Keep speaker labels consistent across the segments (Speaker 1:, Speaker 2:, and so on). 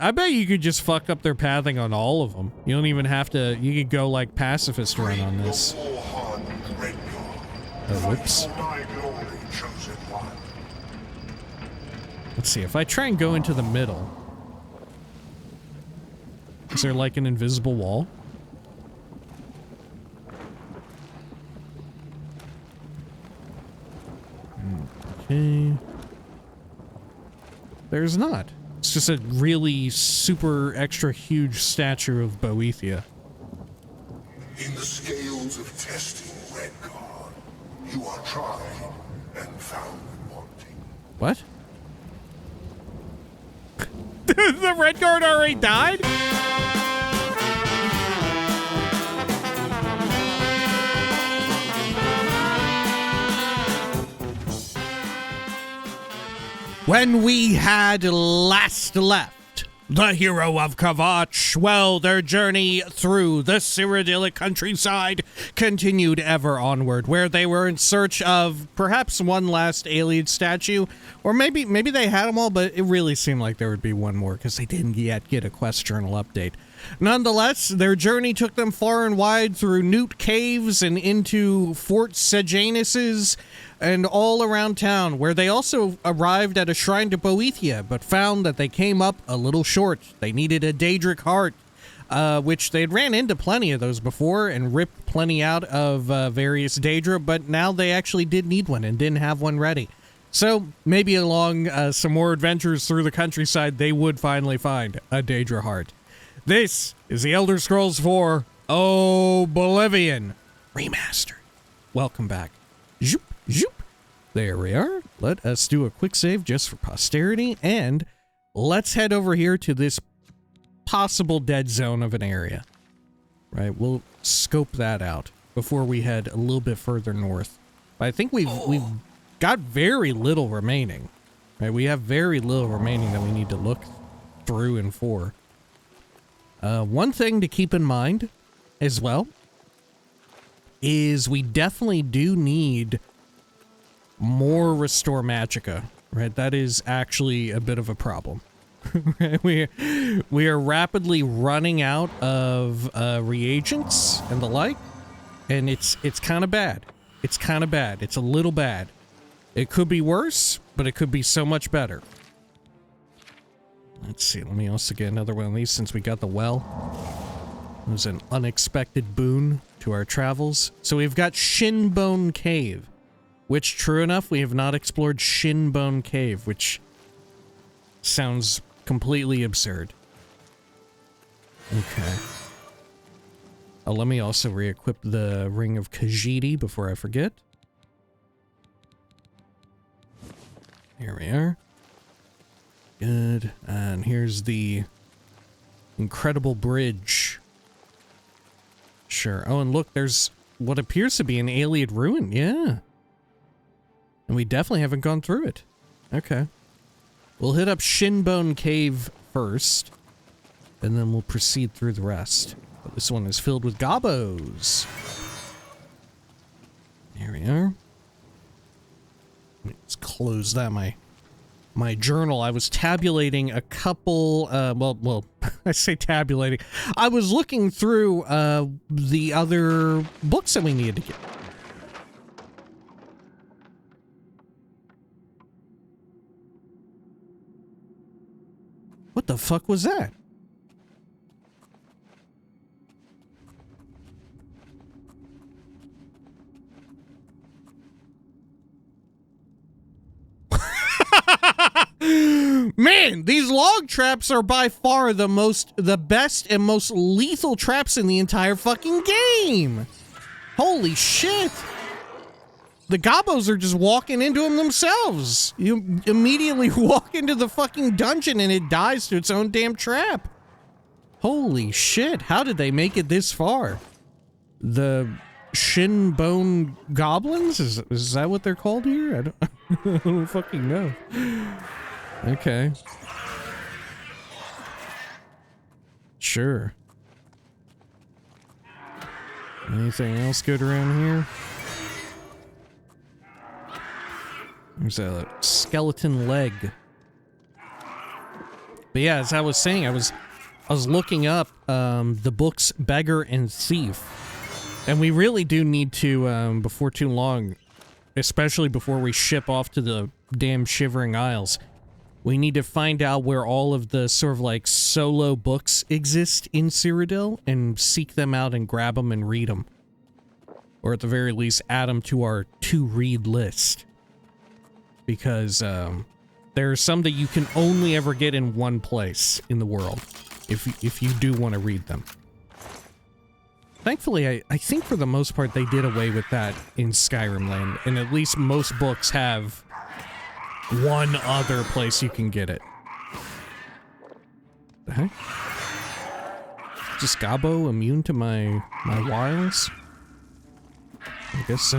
Speaker 1: I bet you could just fuck up their pathing on all of them. You don't even have to, you could go like pacifist run on this. Oh, whoops. Let's see, if I try and go into the middle, is there like an invisible wall? Okay. There's not. It's just a really super extra huge statue of Boethiah.
Speaker 2: In the scales of testing, Redguard, you are tried and found wanting.
Speaker 1: What? The Redguard already died? When we had last left, the hero of Kvatch, well, their journey through the Cyrodiil countryside continued ever onward, where they were in search of perhaps one last Ayleid statue, or maybe they had them all, but it really seemed like there would be one more because they didn't yet get a quest journal update. Nonetheless, their journey took them far and wide through Newt Caves and into Fort Sejanus's and all around town, where they also arrived at a shrine to Boethiah, but found that they came up a little short. They needed a daedric heart, which they'd ran into plenty of those before and ripped plenty out of various daedra, but now they actually did need one and didn't have one ready. So maybe along some more adventures through the countryside, they would finally find a daedra heart. This is the Elder Scrolls IV Oblivion Remastered. Welcome back. Zoop, zoop. There we are. Let us do a quick save just for posterity, and let's head over here to this possible dead zone of an area. Right, we'll scope that out before we head a little bit further north. But I think we've got very little remaining. Right, we have very little remaining that we need to look through and for. One thing to keep in mind as well is we definitely do need more Restore Magicka, right? That is actually a bit of a problem. Right? We are rapidly running out of reagents and the like, and it's kind of bad. It's kind of bad. It's a little bad. It could be worse, but it could be so much better. Let's see, let me also get another one of these since we got the well. It was an unexpected boon to our travels. So we've got Shinbone Cave, which, true enough, we have not explored Shinbone Cave, which sounds completely absurd. Okay. Oh, let me also re-equip the Ring of Khajiit before I forget. Here we are. Good. And here's the incredible bridge. Sure. Oh, and look, there's what appears to be an Ayleid ruin. Yeah. And we definitely haven't gone through it. Okay. We'll hit up Shinbone Cave first, and then we'll proceed through the rest. But this one is filled with gobos. Here we are. Let's close that, my journal. I was tabulating a couple, well, I say tabulating. I was looking through the other books that we needed to get. What the fuck was that? Man, these log traps are by far the best and most lethal traps in the entire fucking game. Holy shit. The gobos are just walking into them themselves. You immediately walk into the fucking dungeon and it dies to its own damn trap. Holy shit, how did they make it this far? The Shinbone Goblins? Is that what they're called here? I don't fucking know. Okay. Sure. Anything else good around here? There's a skeleton leg. But yeah, as I was saying, I was looking up the books Beggar and Thief. And we really do need to, before too long, especially before we ship off to the damn Shivering Isles, we need to find out where all of the sort of like solo books exist in Cyrodiil and seek them out and grab them and read them. Or at the very least, add them to our to-read list. Because there are some that you can only ever get in one place in the world, if you do want to read them. Thankfully, I think for the most part they did away with that in Skyrim land, and at least most books have one other place you can get it. The heck? Is Gabo immune to my wiles? I guess so.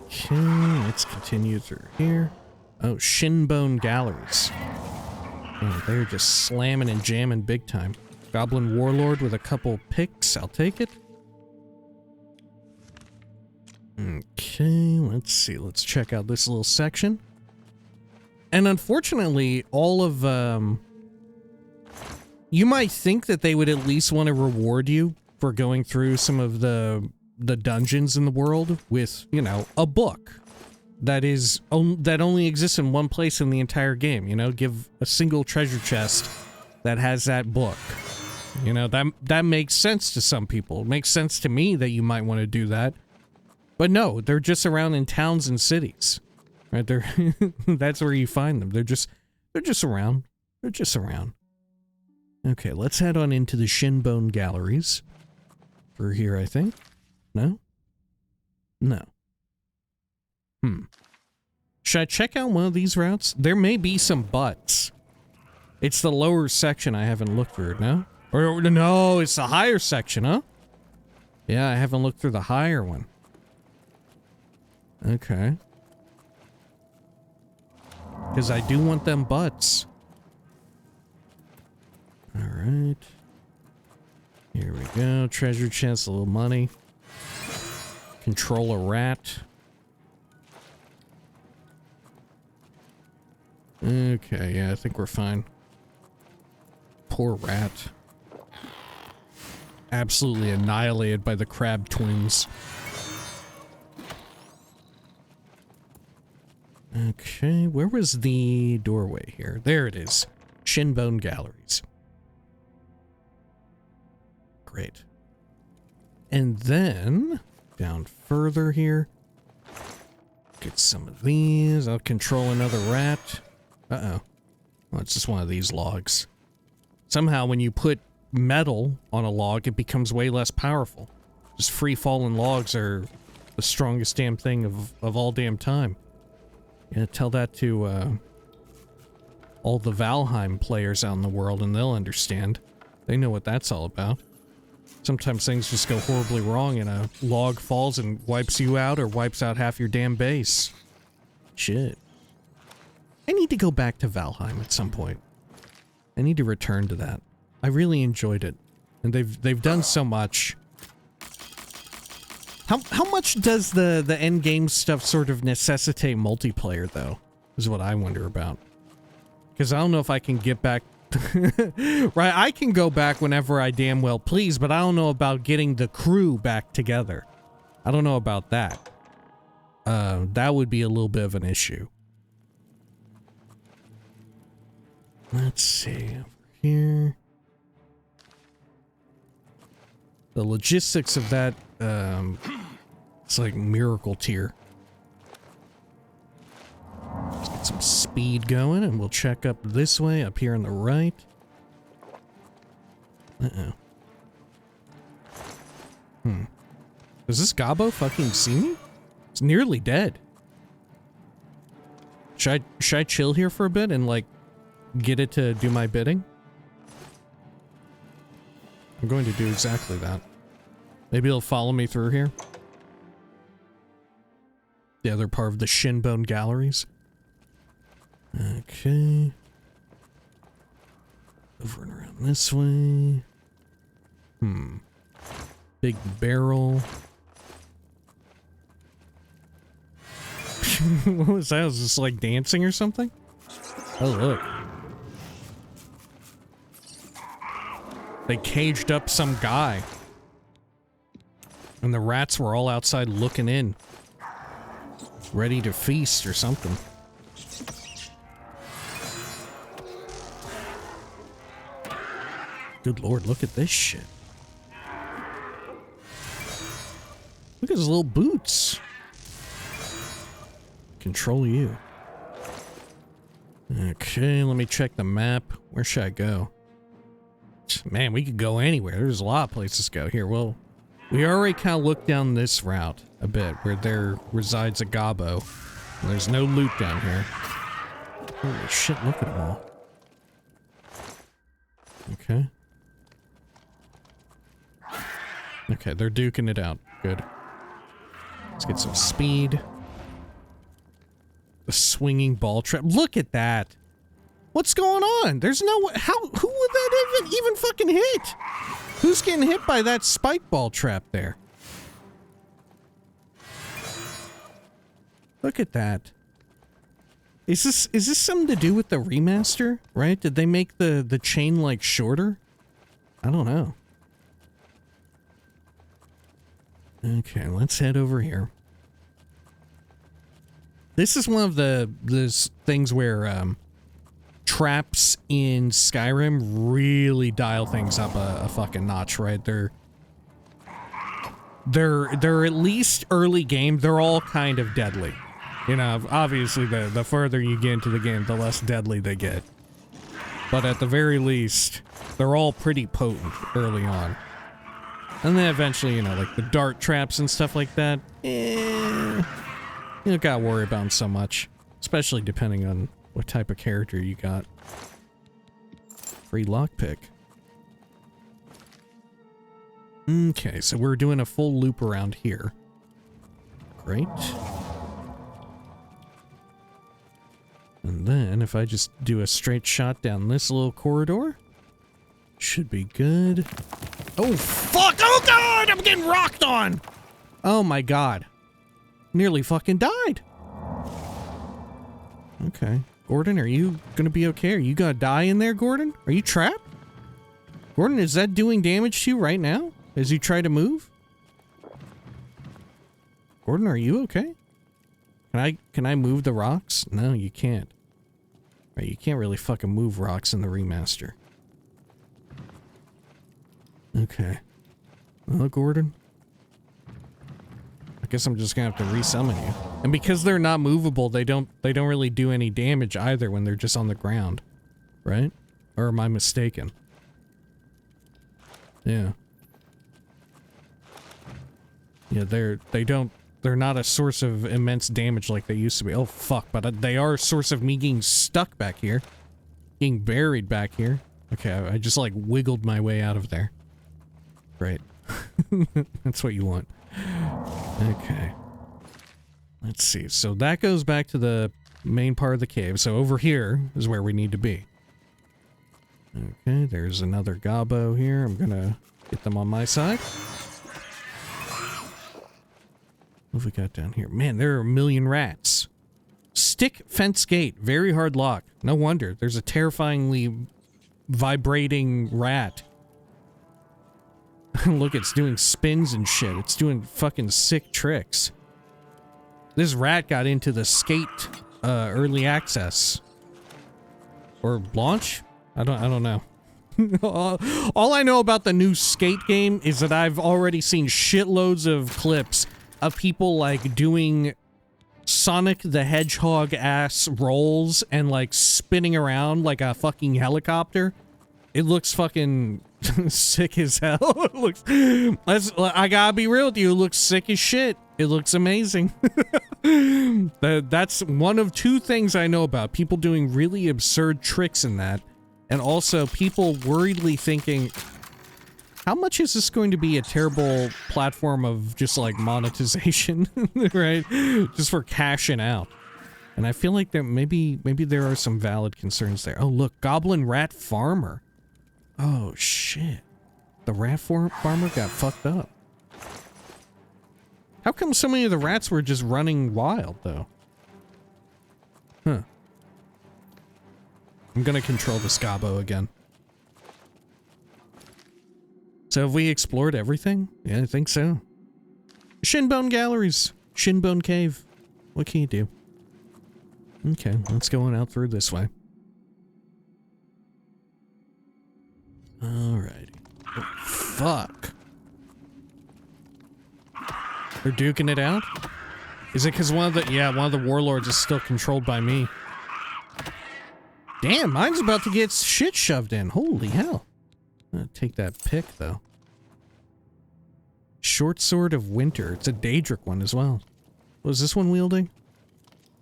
Speaker 1: Okay, let's continue through here. Oh, Shinbone Galleries. Oh, they're just slamming and jamming big time. Goblin Warlord with a couple picks, I'll take it. Okay, let's see, let's check out this little section. And unfortunately, all of, you might think that they would at least want to reward you for going through some of the dungeons in the world with, you know, a book that only exists in one place in the entire game, you know, give a single treasure chest that has that book. You know, that makes sense to some people. It makes sense to me that you might want to do that. But no, they're just around in towns and cities. Right? That's where you find them. They're just around. They're just around. Okay, let's head on into the Shinbone Galleries. Through here, I think. No? No. Should I check out one of these routes? There may be some butts. It's the lower section I haven't looked through, no? Or no, it's the higher section, huh? Yeah, I haven't looked through the higher one. Okay. Because I do want them butts. Alright. Here we go. Treasure chest, a little money. Control a rat. Okay, yeah, I think we're fine. Poor rat. Absolutely annihilated by the crab twins. Okay, where was the doorway here? There it is. Shinbone Galleries. Great. And then, down further here, get some of these. I'll control another rat. Uh-oh. Well, it's just one of these logs. Somehow, when you put metal on a log, it becomes way less powerful. Just free-falling logs are the strongest damn thing of all damn time. Yeah, tell that to, all the Valheim players out in the world, and they'll understand. They know what that's all about. Sometimes things just go horribly wrong, and a log falls and wipes you out, or wipes out half your damn base. Shit. I need to go back to Valheim at some point. I need to return to that. I really enjoyed it. And they've done so much. How much does the end game stuff sort of necessitate multiplayer, though? Is what I wonder about. Because I don't know if I can get back... right, I can go back whenever I damn well please, but I don't know about getting the crew back together. I don't know about that. That would be a little bit of an issue. Let's see, over here. The logistics of that, it's like miracle tier. Let's get some speed going, and we'll check up this way, up here on the right. Uh-oh. Does this Gabo fucking see me? It's nearly dead. Should I chill here for a bit and, like, get it to do my bidding? I'm going to do exactly that. Maybe it'll follow me through here. The other part of the Shinbone Galleries. Okay. Over and around this way. Big barrel. What was that? Was this like dancing or something? Oh, look. They caged up some guy. And the rats were all outside looking in. Ready to feast or something. Good lord, look at this shit. Look at his little boots. Control you. Okay, let me check the map. Where should I go? Man, we could go anywhere. There's a lot of places to go. Here, well, we already kind of looked down this route a bit, where there resides a gobbo. And there's no loot down here. Holy shit, look at them all. Okay. Okay, they're duking it out. Good. Let's get some speed. The swinging ball trap. Look at that. What's going on? There's no... How... Who would that even fucking hit? Who's getting hit by that spike ball trap there? Look at that. Is this something to do with the remaster? Right? Did they make the chain, like, shorter? I don't know. Okay, let's head over here. This is one of those things where traps in Skyrim really dial things up a fucking notch, right? They're at least early game. They're all kind of deadly. You know, obviously the further you get into the game, the less deadly they get. But at the very least, they're all pretty potent early on. And then eventually, you know, like the dart traps and stuff like that, you don't gotta worry about them so much. Especially depending on what type of character you got. Free lockpick. Okay, so we're doing a full loop around here. Great. And then, if I just do a straight shot down this little corridor, should be good. Oh, fuck! Oh, God! I'm getting rocked on! Oh, my God. Nearly fucking died. Okay. Gordon, are you gonna be okay? Are you gonna die in there, Gordon? Are you trapped? Gordon, is that doing damage to you right now? As you try to move? Gordon, are you okay? Can I move the rocks? No, you can't. Right, you can't really fucking move rocks in the remaster. Okay. Well, Gordon. I guess I'm just gonna have to resummon you. And because they're not movable, they don't really do any damage either when they're just on the ground. Right? Or am I mistaken? Yeah. Yeah, they're not a source of immense damage like they used to be. Oh fuck, but they are a source of me getting stuck back here. Getting buried back here. Okay, I just like wiggled my way out of there. Great. That's what you want. Okay. Let's see. So that goes back to the main part of the cave. So over here is where we need to be. Okay, there's another gobbo here. I'm gonna get them on my side. What have we got down here? Man, there are a million rats. Stick fence gate. Very hard lock. No wonder. There's a terrifyingly vibrating rat. Look, it's doing spins and shit. It's doing fucking sick tricks. This rat got into the skate early access. Or launch? I don't know. All I know about the new skate game is that I've already seen shitloads of clips of people like doing Sonic the Hedgehog ass rolls and like spinning around like a fucking helicopter. It looks fucking sick as hell. It looks, I gotta be real with you, it looks sick as shit. It looks amazing. That's one of two things I know about. People doing really absurd tricks in that. And also people worriedly thinking, how much is this going to be a terrible platform of just like monetization, right? Just for cashing out. And I feel like there maybe there are some valid concerns there. Oh look, Goblin Rat Farmer. Oh shit. The rat farmer got fucked up. How come so many of the rats were just running wild though? Huh. I'm gonna control the Scabo again. So have we explored everything? Yeah, I think so. Shinbone Galleries. Shinbone Cave. What can you do? Okay, let's go on out through this way. Alrighty. Oh, fuck. They're duking it out? Is it because one of the warlords is still controlled by me? Damn, mine's about to get shit shoved in. Holy hell. I'm gonna take that pick, though. Short Sword of Winter. It's a daedric one as well. What is this one wielding?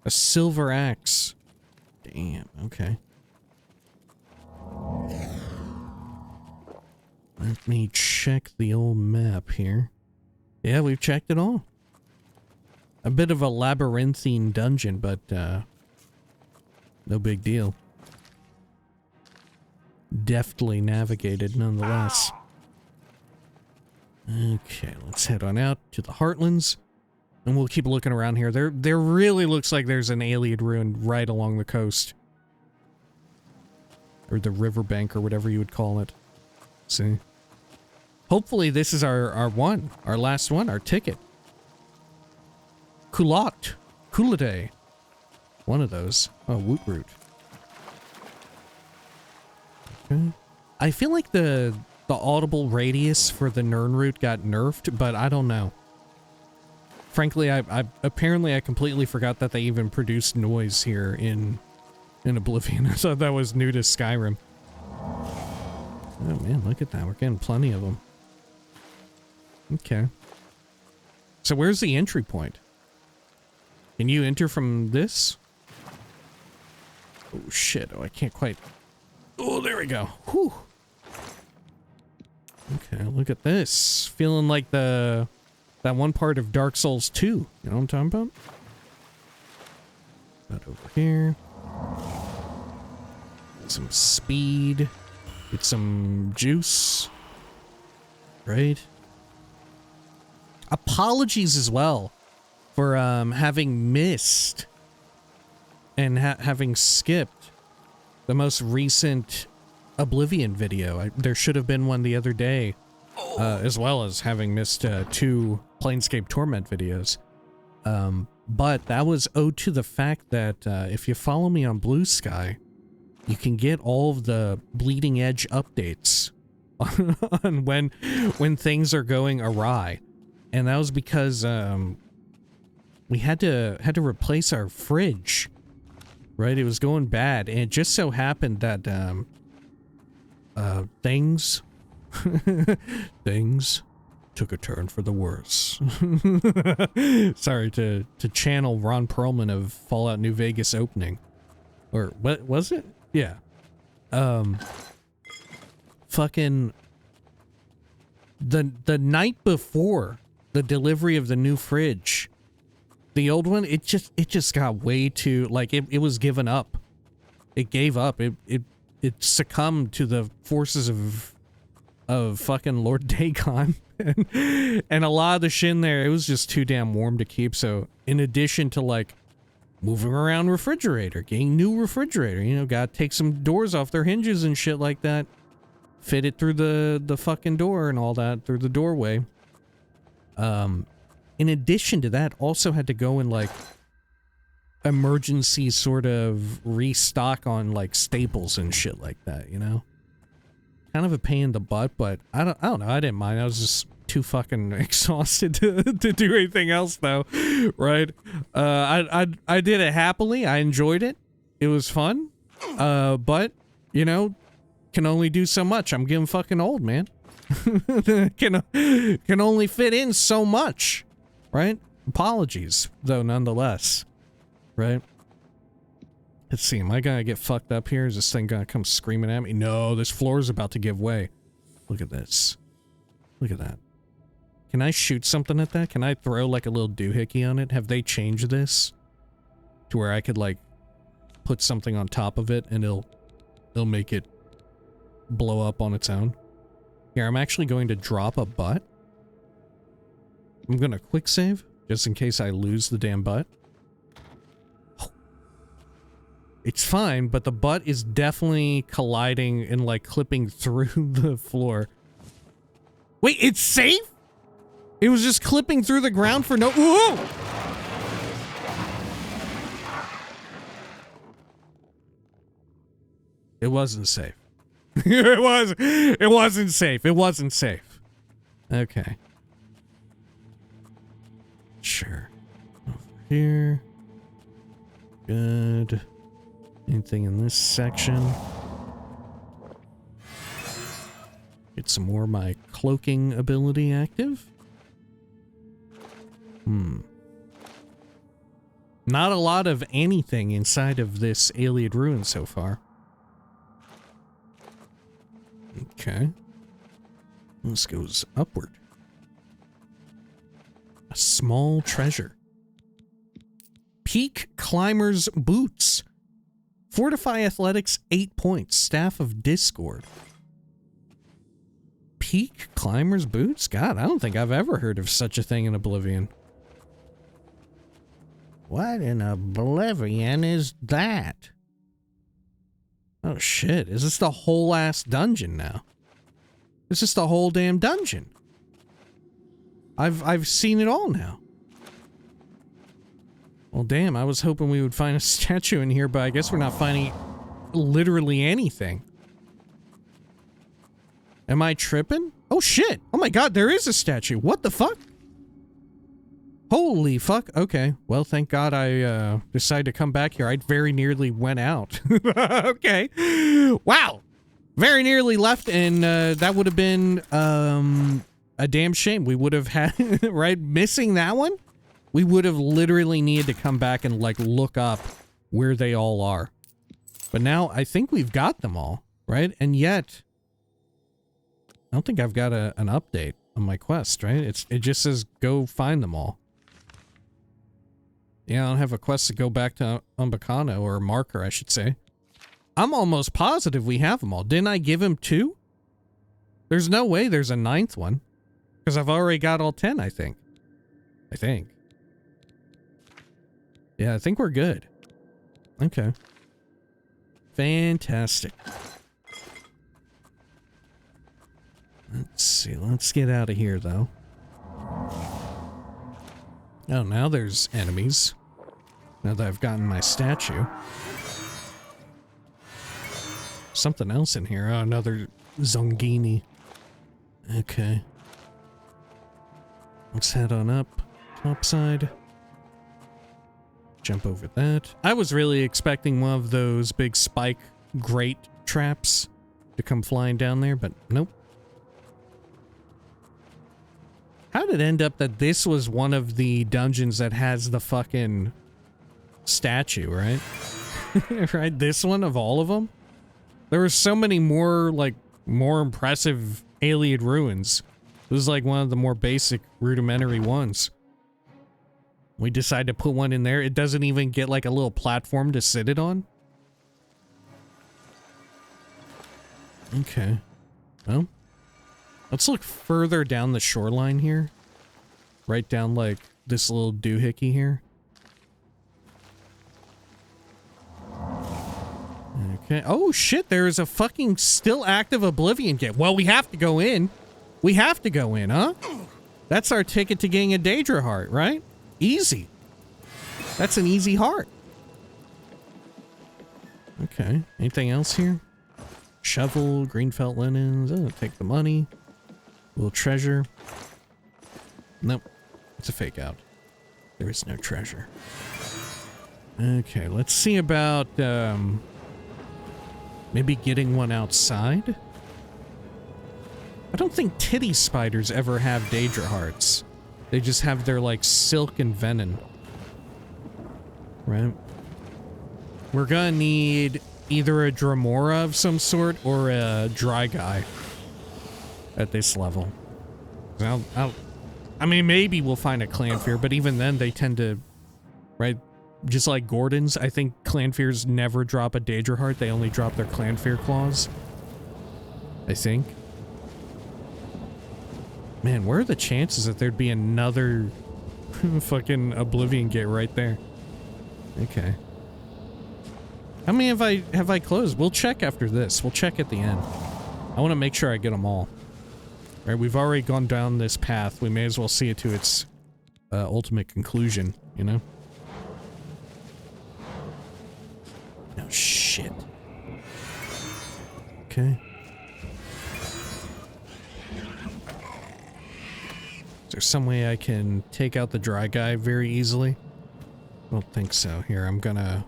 Speaker 1: A silver axe. Damn, okay. Let me check the old map here. Yeah, we've checked it all. A bit of a labyrinthine dungeon, but, no big deal. Deftly navigated, nonetheless. Okay, let's head on out to the Heartlands, and we'll keep looking around here. There really looks like there's an Ayleid ruin right along the coast. Or the riverbank, or whatever you would call it. See? Hopefully this is our one. Our last one, our ticket. Culotte. Culotte. One of those. Oh, Woot Root. Okay. I feel like the audible radius for the Nern route got nerfed, but I don't know. Frankly, I apparently I completely forgot that they even produced noise here in Oblivion. I thought that was new to Skyrim. Oh man, look at that. We're getting plenty of them. Okay. So where's the entry point? Can you enter from this? Oh shit. Oh, I can't quite. Oh, there we go. Whew. Okay, look at this. Feeling like that one part of Dark Souls 2. You know what I'm talking about? Got over here. Get some speed. Get some juice. Right? Apologies as well for having missed and having skipped the most recent Oblivion video. There should have been one the other day, as well as having missed 2 Planescape Torment videos. But that was owed to the fact that if you follow me on Blue Sky, you can get all of the bleeding edge updates on when things are going awry. And that was because we had to replace our fridge. Right? It was going bad, and it just so happened that things took a turn for the worse. Sorry to channel Ron Perlman of Fallout New Vegas opening. Or what was it? Yeah. Fucking the night before the delivery of the new fridge, the old one, it just got way too, like, it was given up. It gave up. It succumbed to the forces of fucking Lord Dagon. And a lot of the shit in there, it was just too damn warm to keep. So in addition to, like, moving around refrigerator, getting new refrigerator, you know, gotta take some doors off their hinges and shit like that. Fit it through the fucking door and all that, through the doorway. In addition to that, also had to go and, like, emergency sort of restock on, like, staples and shit like that, you know? Kind of a pain in the butt, but I don't know, I didn't mind. I was just too fucking exhausted to do anything else, though, right? I did it happily. I enjoyed it. It was fun. But, you know, can only do so much. I'm getting fucking old, man. can only fit in so much. Right? Apologies, though, nonetheless. Right? Let's see, am I gonna get fucked up here? Is this thing gonna come screaming at me? No, this floor is about to give way. Look at this. Look at that. Can I shoot something at that? Can I throw, like, a little doohickey on it? Have they changed this? To where I could, like, put something on top of it and it'll make it blow up on its own? Here, I'm actually going to drop a butt. I'm gonna quick save, just in case I lose the damn butt. It's fine, but the butt is definitely colliding and, like, clipping through the floor. Wait, it's safe? It was just clipping through the ground for no— Whoa! It wasn't safe. It wasn't safe. It wasn't safe. Okay. Sure. Over here. Good. Anything in this section? Get some more of my cloaking ability active. Not a lot of anything inside of this Ayleid ruin so far. Okay. This goes upward. A small treasure. Peak Climber's Boots. Fortify Athletics 8 points. Staff of Discord. Peak Climber's Boots? God, I don't think I've ever heard of such a thing in Oblivion. What in Oblivion is that? Oh shit, is this the whole ass dungeon now? Is this the whole damn dungeon? I've seen it all now. Well damn, I was hoping we would find a statue in here, but I guess we're not finding literally anything. Am I tripping? Oh shit! Oh my god, there is a statue! What the fuck? Holy fuck, okay. Well, thank god I decided to come back here. I very nearly went out. Okay. Wow! Very nearly left, and that would have been a damn shame. We would have had, right, missing that one? We would have literally needed to come back and, like, look up where they all are. But now, I think we've got them all, right? And yet, I don't think I've got an update on my quest, right? It just says, go find them all. Yeah, I don't have a quest to go back to Umbacano, or a marker, I should say. I'm almost positive we have them all. Didn't I give him 2? There's no way there's a 9th one. Because I've already got all 10, I think. Yeah, I think we're good. Okay. Fantastic. Let's see, let's get out of here, though. Oh, now there's enemies. Now that I've gotten my statue. Something else in here. Oh, another Zongini. Okay. Let's head on up. Top side. Jump over that. I was really expecting one of those big spike grate traps to come flying down there, but nope. How did it end up that this was one of the dungeons that has the fucking statue, right? Right? This one of all of them? There were so many more, like, more impressive Ayleid ruins. This is like one of the more basic, rudimentary ones. We decide to put one in there. It doesn't even get, like, a little platform to sit it on. Okay. Well, let's look further down the shoreline here. Right down, like, this little doohickey here. Okay. Oh, shit, there is a fucking still active Oblivion gate. Well, we have to go in. We have to go in, huh? That's our ticket to getting a daedra heart, right? Easy. That's an easy heart. Okay. Anything else here? Shovel, green felt linens. Oh, take the money. Little treasure. Nope. It's a fake out. There is no treasure. Okay, let's see about maybe getting one outside. I don't think titty spiders ever have daedra hearts. They just have their, like, silk and venom. Right? We're gonna need either a Dremora of some sort or a dry guy at this level. I mean, maybe we'll find a Clanfear, but even then they tend to, right? Just like Gordon's, I think Clanfears never drop a daedra heart. They only drop their Clanfear claws. I think. Man, where are the chances that there'd be another fucking Oblivion gate right there? Okay. How many have I closed? We'll check after this. We'll check at the end. I want to make sure I get them all. All right, we've already gone down this path. We may as well see it to its ultimate conclusion, you know? Oh, shit. Okay. Is there some way I can take out the dry guy very easily? I don't think so. Here, I'm gonna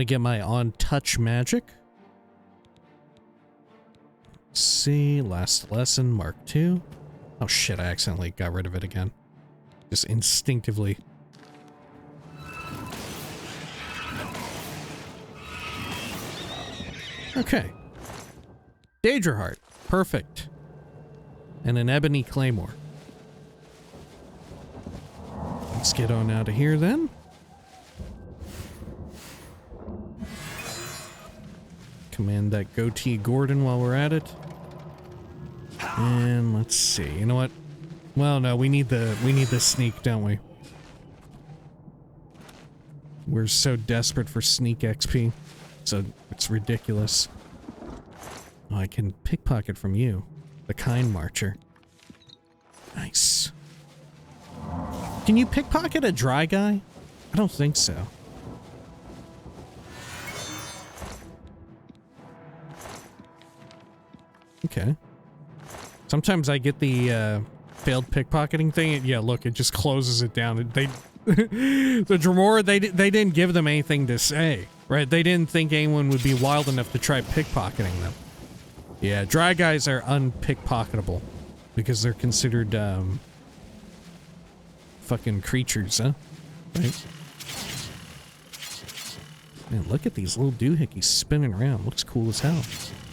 Speaker 1: get my on-touch magic. Let's see, last lesson, Mark II. Oh shit, I accidentally got rid of it again. Just instinctively. Okay. Daedra Heart. Perfect. And an ebony claymore. Let's get on out of here then. Command that goatee Gordon while we're at it. And let's see. You know what? Well, no, we need the sneak, don't we? We're so desperate for sneak XP. So it's ridiculous. Oh, I can pickpocket from you. The kind marcher. Nice. Can you pickpocket a dry guy? I don't think so. Okay. Sometimes I get the failed pickpocketing thing. And yeah, look, it just closes it down. They, the Dremora, they didn't give them anything to say, right? They didn't think anyone would be wild enough to try pickpocketing them. Yeah, dry guys are unpickpocketable because they're considered fucking creatures, huh? Right? Man, look at these little doohickeys spinning around. Looks cool as hell.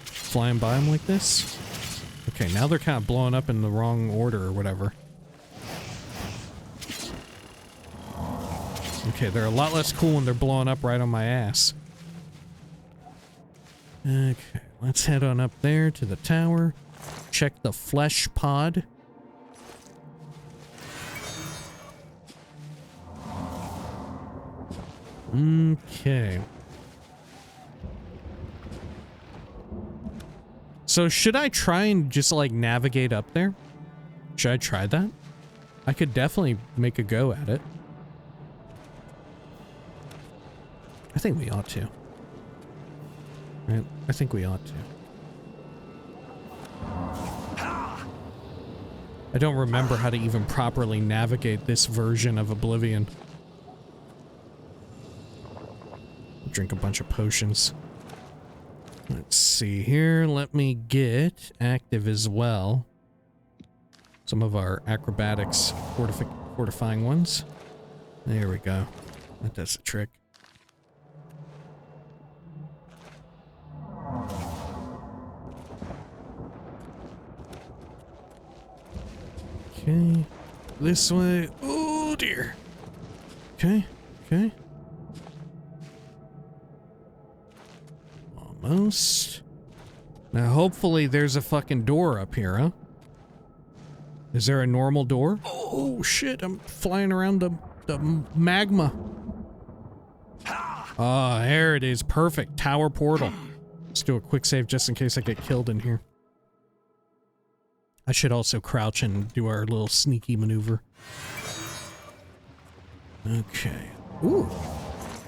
Speaker 1: Flying by them like this. Okay, now they're kind of blowing up in the wrong order or whatever. Okay, they're a lot less cool when they're blowing up right on my ass. Okay, let's head on up there to the tower. Check the flesh pod. Okay. So should I try and just like navigate up there? Should I try that? I could definitely make a go at it. I think we ought to. Right? I think we ought to. I don't remember how to even properly navigate this version of Oblivion. Drink a bunch of potions. Let's see here. Let me get active as well. Some of our acrobatics fortifying ones. There we go. That does the trick. Okay. This way. Oh dear. Okay. Okay. Almost. Now, hopefully there's a fucking door up here, huh? Is there a normal door? Oh, shit, I'm flying around the magma. Ah, there it is. Perfect. Tower portal. Let's do a quick save just in case I get killed in here. I should also crouch and do our little sneaky maneuver. Okay. Ooh.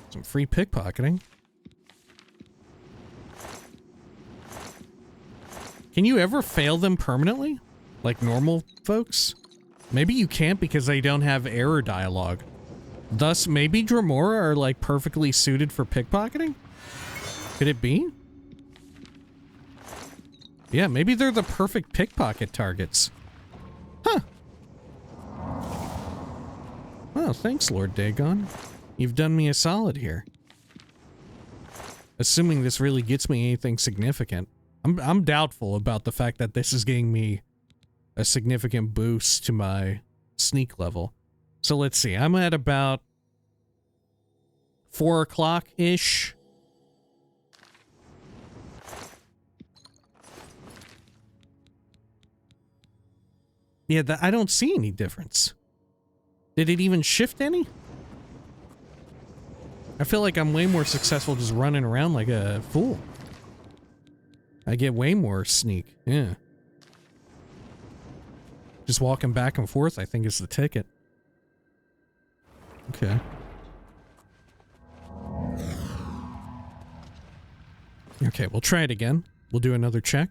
Speaker 1: Some free pickpocketing. Can you ever fail them permanently? Like normal folks? Maybe you can't because they don't have error dialogue. Thus, maybe Dremora are like perfectly suited for pickpocketing? Could it be? Yeah, maybe they're the perfect pickpocket targets. Huh. Well, thanks, Lord Dagon. You've done me a solid here. Assuming this really gets me anything significant. I'm doubtful about the fact that this is getting me a significant boost to my sneak level. So let's see. I'm at about 4 o'clock-ish. Yeah, I don't see any difference. Did it even shift any? I feel like I'm way more successful just running around like a fool. I get way more sneak, yeah. Just walking back and forth, I think, is the ticket. Okay. Okay, we'll try it again. We'll do another check.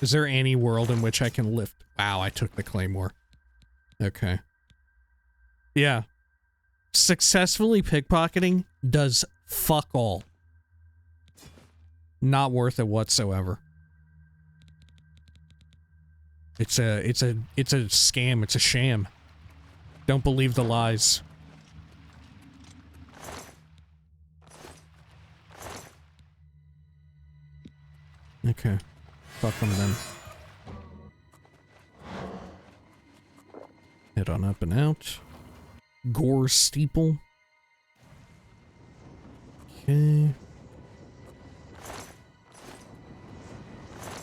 Speaker 1: Is there any world in which I can lift? Wow, I took the claymore. Okay. Yeah. Successfully pickpocketing does fuck all. Not worth it whatsoever. It's a scam. It's a sham. Don't believe the lies. Okay. Fuck them then. Head on up and out. Gore steeple. Okay.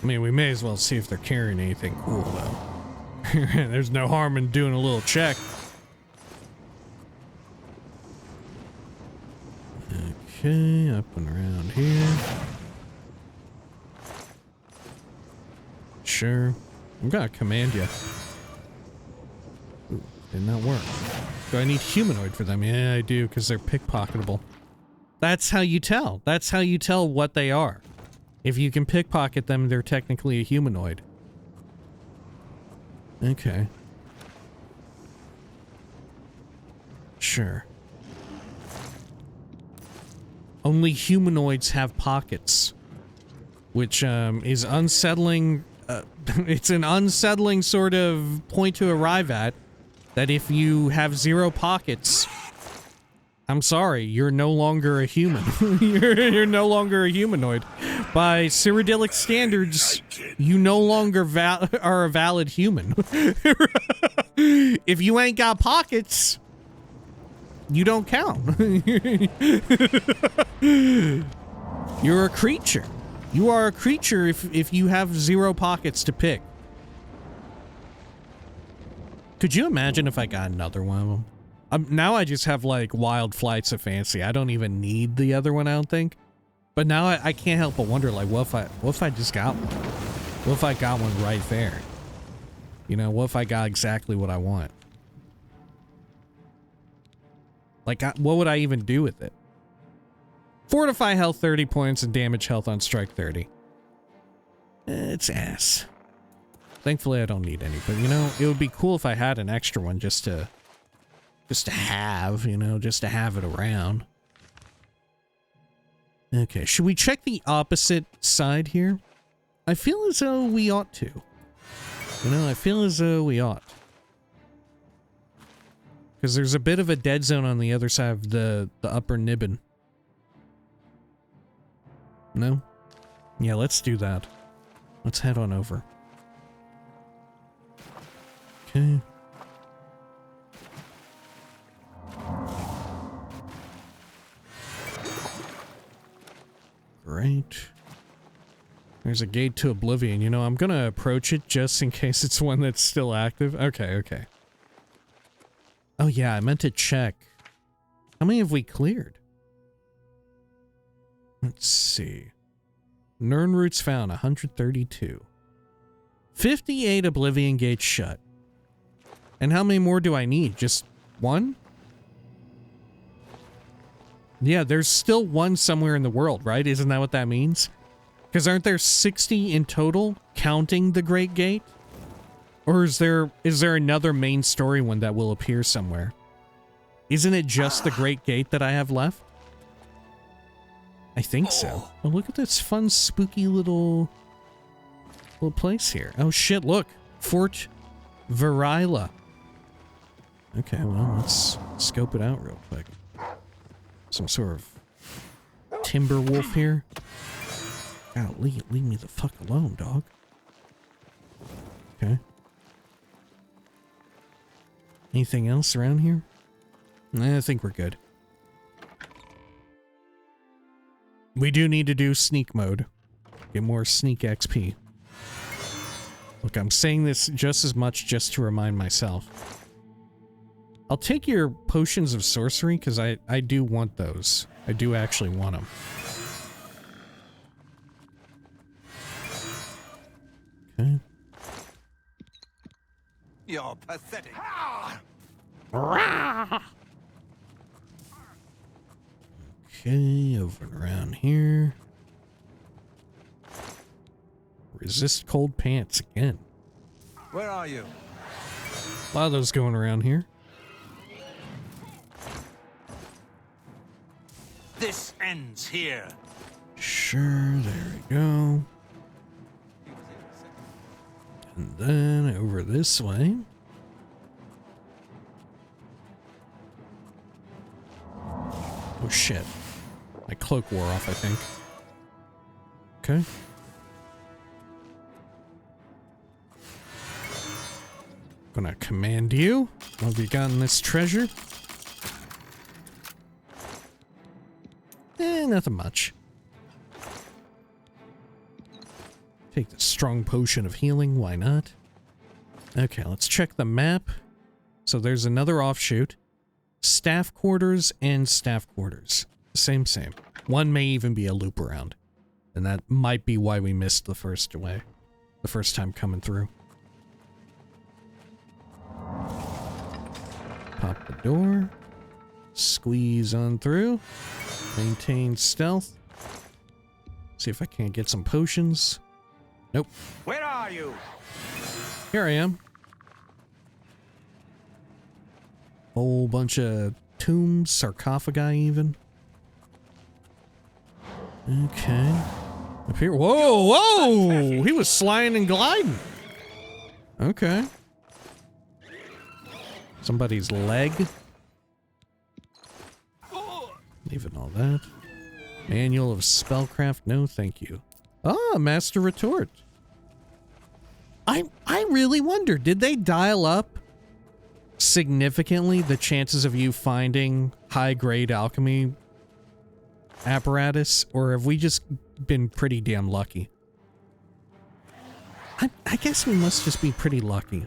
Speaker 1: I mean, we may as well see if they're carrying anything cool, though. There's no harm in doing a little check. Okay, up and around here. Sure. I'm gonna command you. Ooh, did not work. Do I need humanoid for them? Yeah, I do, because they're pickpocketable. That's how you tell. That's how you tell what they are. If you can pickpocket them, they're technically a humanoid. Okay. Sure. Only humanoids have pockets. Which, is unsettling. It's an unsettling sort of point to arrive at. That if you have 0 pockets, I'm sorry, you're no longer a human. you're no longer a humanoid. By Cyrodiilic standards, you no longer are a valid human. If you ain't got pockets, you don't count. You're a creature. You are a creature if you have 0 pockets to pick. Could you imagine if I got another one of them? Now I just have, like, wild flights of fancy. I don't even need the other one, I don't think. But now I can't help but wonder, like, what if I just got one? What if I got one right there? You know, what if I got exactly what I want? Like, what would I even do with it? Fortify health 30 points and damage health on strike 30. It's ass. Thankfully, I don't need any. But, you know, it would be cool if I had an extra one just to have, you know, just to have it around. Okay, should we check the opposite side here? I feel as though we ought to. You know, I feel as though we ought. Because there's a bit of a dead zone on the other side of the upper Nibbin. No? Yeah, let's do that. Let's head on over. Okay. Great. There's a gate to Oblivion. You know, I'm gonna approach it just in case it's one that's still active. Okay, okay. Oh yeah, I meant to check. How many have we cleared? Let's see. Nern roots found, 132. 58 Oblivion gates shut. And how many more do I need? Just one? Yeah, there's still one somewhere in the world, right? Isn't that what that means? Because aren't there 60 in total, counting the Great Gate? Or is there another main story one that will appear somewhere? Isn't it just the Great Gate that I have left? I think so. Oh, look at this fun, spooky little place here. Oh shit, look. Fort Virila. Okay, well, let's scope it out real quick. Some sort of timber wolf here. Golly, leave me the fuck alone, dog. Okay. Anything else around here? I think we're good. We do need to do sneak mode. Get more sneak XP. Look, I'm saying this just as much just to remind myself. I'll take your potions of sorcery, because I do want those. I do actually want them. Okay.
Speaker 3: You're pathetic.
Speaker 1: Okay, over and around here. Resist cold pants again.
Speaker 3: Where are you?
Speaker 1: A lot of those going around here.
Speaker 3: This ends here.
Speaker 1: Sure, there we go. And then over this way. Oh shit. My cloak wore off, I think. Okay. Gonna command you. What have you gotten this treasure? Nothing much. Take the strong potion of healing, why not? Okay, let's check the map. So there's another offshoot. Staff quarters and staff quarters. Same. One may even be a loop around. And that might be why we missed the first way. The first time coming through. Pop the door. Squeeze on through. Maintain stealth. See if I can't get some potions. Nope.
Speaker 3: Where are you?
Speaker 1: Here I am. Whole bunch of tombs, sarcophagi even. Okay. Up here. Whoa! He was sliding and gliding. Okay. Somebody's leg. Leaving all that. Manual of Spellcraft. No, thank you. Ah, Master Retort. I really wonder, did they dial up significantly the chances of you finding high-grade alchemy apparatus, or have we just been pretty damn lucky? I guess we must just be pretty lucky.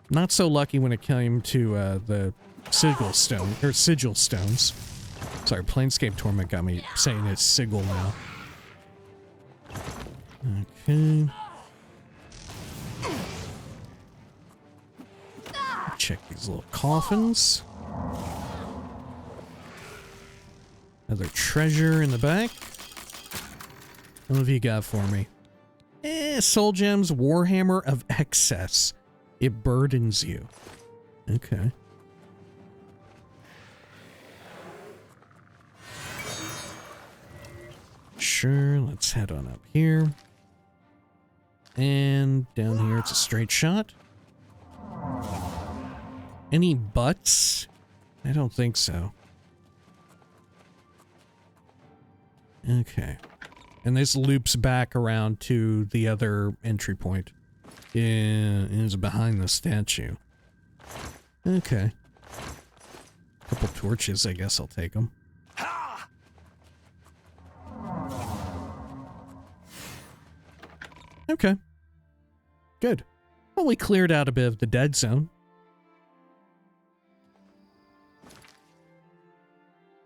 Speaker 1: Not so lucky when it came to the sigil stone, or sigil stones. Sorry, Planescape Torment got me saying it's sigil now. Okay. Check these little coffins. Another treasure in the back. What have you got for me? Soul Gems, Warhammer of Excess. It burdens you. Okay. Sure, let's head on up here. And down here it's a straight shot. Any butts? I don't think so. Okay. And this loops back around to the other entry point. Yeah, it is behind the statue. Okay. Couple torches, I guess I'll take them. Okay. Good. Well, we cleared out a bit of the dead zone.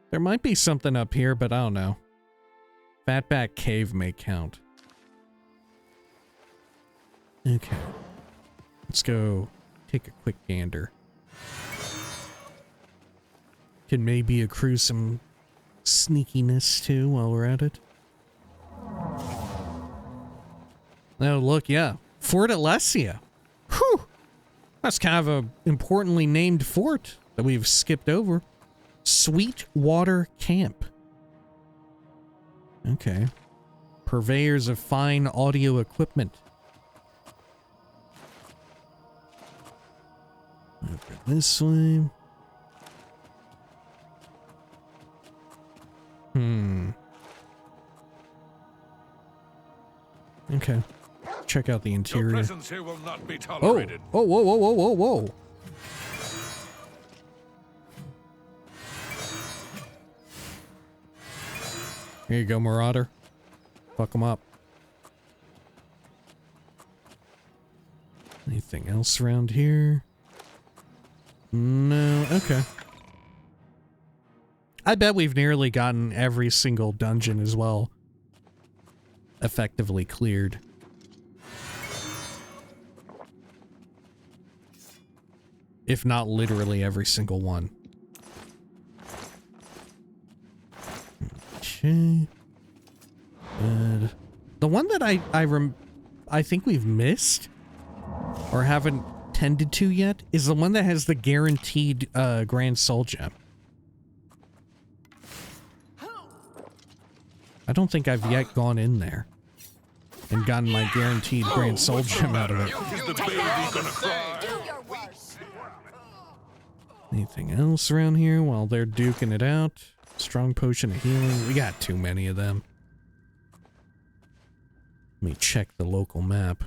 Speaker 1: There might be something up here, but I don't know. Fatback Cave may count. Okay. Let's go take a quick gander. Can maybe accrue some sneakiness too while we're at it. Oh, look, yeah. Fort Alesia. Whew! That's kind of a importantly named fort that we've skipped over. Sweetwater Camp. Okay. Purveyors of fine audio equipment. Over this way. Okay. Check out the interior.
Speaker 3: Your presence here will not be
Speaker 1: Oh!
Speaker 3: tolerated.
Speaker 1: Whoa, whoa, whoa, whoa, whoa, whoa. Here you go, Marauder. Fuck them up. Anything else around here? No, okay. I bet we've nearly gotten every single dungeon as well effectively cleared. If not literally every single one. Okay. Good. The one that I think we've missed or haven't tended to yet is the one that has the guaranteed Grand Soul Gem. I don't think I've yet gone in there and gotten my guaranteed Grand Soul Gem out of it.
Speaker 3: Is the baby gonna cry?
Speaker 1: Anything else around here while they're duking it out? Strong potion of healing. We got too many of them. Let me check the local map.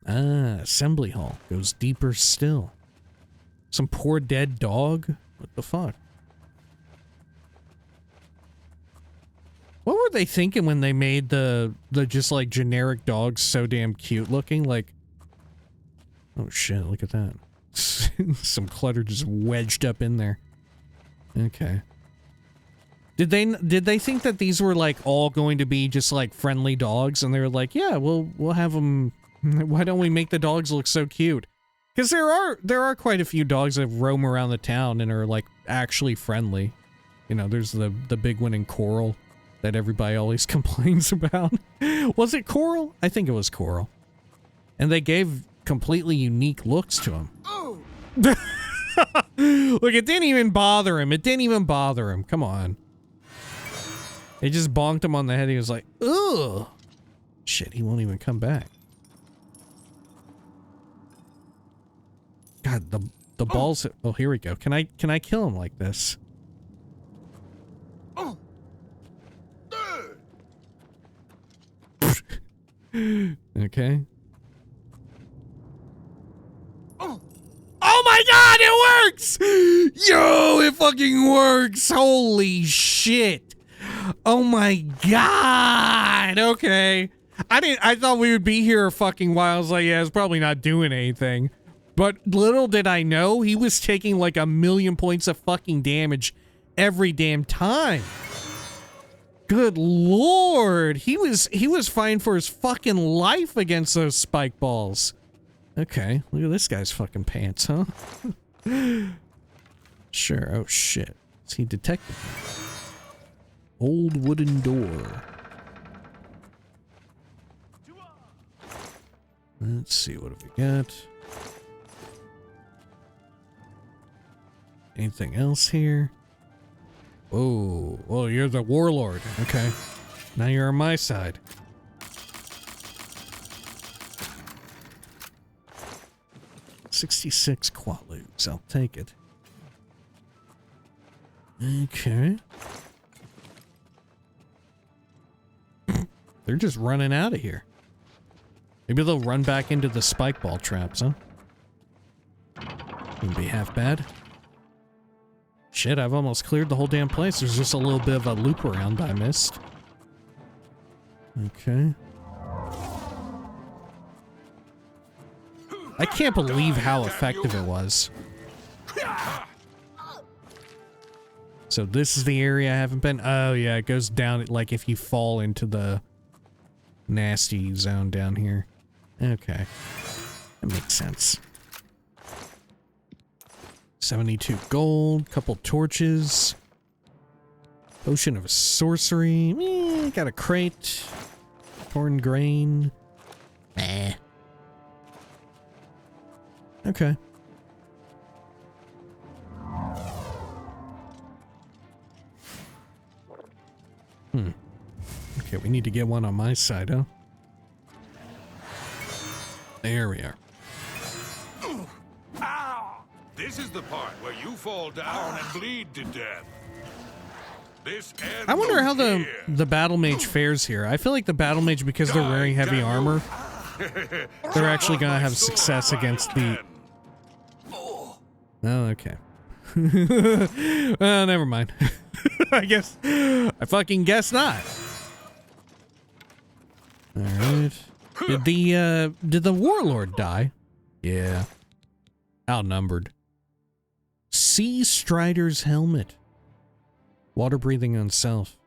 Speaker 1: Ah, assembly hall. Goes deeper still. Some poor dead dog? What the fuck? What were they thinking when they made the just like generic dogs so damn cute looking? Like, oh shit, look at that. Some clutter just wedged up in there. Okay. Did they think that these were like all going to be just like friendly dogs, and they were like, yeah, we'll have them. Why don't we make the dogs look so cute? Because there are quite a few dogs that roam around the town and are like actually friendly. You know, there's the big one in Coral that everybody always complains about. Was it Coral? I think it was Coral. And they gave completely unique looks to him. Look, it didn't even bother him. It didn't even bother him. Come on. They just bonked him on the head. He was like, ugh. Shit, he won't even come back. God, the balls. Oh, here we go. Can I kill him like this? Okay. Oh my god, it works! Yo, it fucking works! Holy shit! Oh my god! Okay. I thought we would be here a fucking while. I was like, yeah, it's probably not doing anything. But little did I know, he was taking like 1,000,000 points of fucking damage every damn time. Good lord, he was fighting for his fucking life against those spike balls. Okay, look at this guy's fucking pants, huh? Sure. Oh shit, is he detected me? Old wooden door. Let's see, what have we got? Anything else here? Oh, well, you're the warlord. Okay. Now you're on my side. $66 quaaludes. I'll take it. Okay. They're just running out of here. Maybe they'll run back into the spike ball traps, huh? Wouldn't be half bad. Shit, I've almost cleared the whole damn place. There's just a little bit of a loop around I missed. Okay. I can't believe how effective it was. So this is the area I haven't been. Oh yeah, it goes down like if you fall into the nasty zone down here. Okay. That makes sense. 72 gold, couple torches, potion of sorcery, got a crate, torn grain, okay. Okay, we need to get one on my side, huh? There we are.
Speaker 3: This is the part where you fall down and bleed to death. This
Speaker 1: I wonder how the battle mage fares here. I feel like the battle mage, because they're wearing heavy armor, they're actually gonna have success against the... Oh, okay. Well, never mind. I fucking guess not. Alright. Did the warlord die? Yeah. Outnumbered. Sea Strider's helmet. Water breathing on self.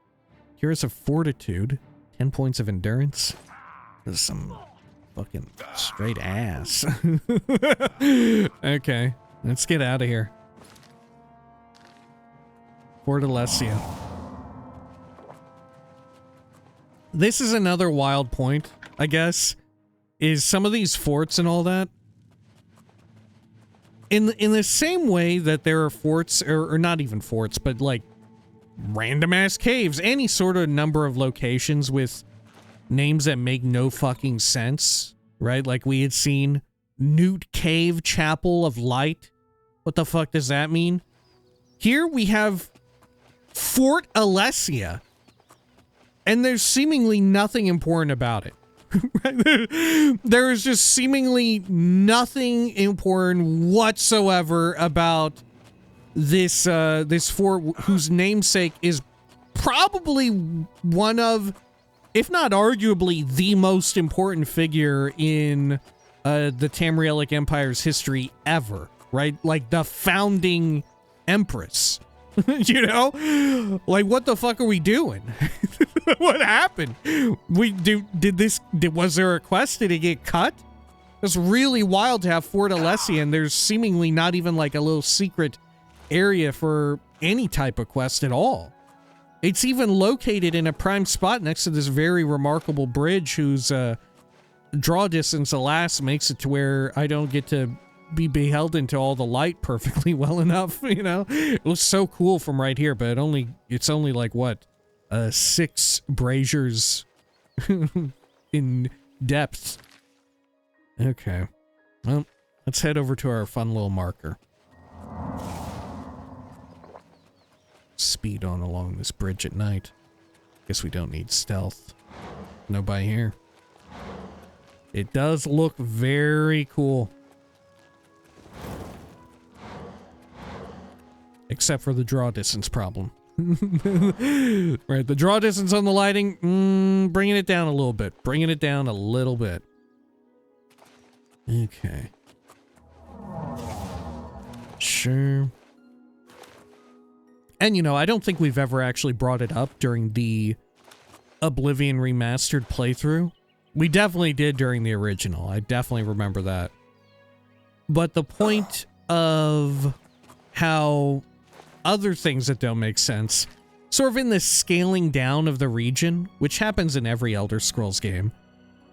Speaker 1: Cures of fortitude. 10 points of endurance. This is some fucking straight ass. Okay, let's get out of here. Fort Alessia. This is another wild point, I guess, is some of these forts and all that. In the same way that there are forts, or not even forts, but like random ass caves, any sort of number of locations with names that make no fucking sense, right? Like we had seen Newt Cave Chapel of Light. What the fuck does that mean? Here we have Fort Alessia, and there's seemingly nothing important about it. There is just seemingly nothing important whatsoever about this this fort, whose namesake is probably one of, if not arguably, the most important figure in the Tamrielic Empire's history ever, right? Like the founding empress. You know? Like, what the fuck are we doing? What happened? Was there a quest? Did it get cut? It's really wild to have Fort Alessia, and there's seemingly not even like a little secret area for any type of quest at all. It's even located in a prime spot next to this very remarkable bridge whose draw distance, alas, makes it to where I don't get to be beholden to all the light perfectly well enough, you know? It looks so cool from right here, but it's only like, what, 6 braziers in depth. Okay. Well, let's head over to our fun little marker. Speed on along this bridge at night. Guess we don't need stealth. Nobody here. It does look very cool. Except for the draw distance problem. Right, the draw distance on the lighting, bringing it down a little bit. Bringing it down a little bit. Okay. Sure. And, you know, I don't think we've ever actually brought it up during the Oblivion Remastered playthrough. We definitely did during the original. I definitely remember that. But the point of how other things that don't make sense, sort of in the scaling down of the region, which happens in every Elder Scrolls game,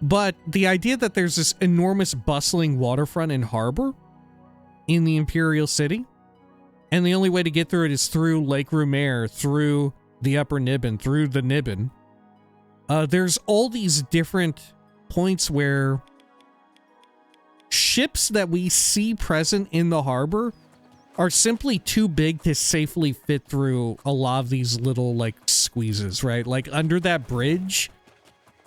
Speaker 1: but the idea that there's this enormous bustling waterfront and harbor in the Imperial City, and the only way to get through it is through Lake Rumaire, through the Upper Niben, through the Niben. There's all these different points where ships that we see present in the harbor are simply too big to safely fit through a lot of these little, like, squeezes, right? Like, under that bridge,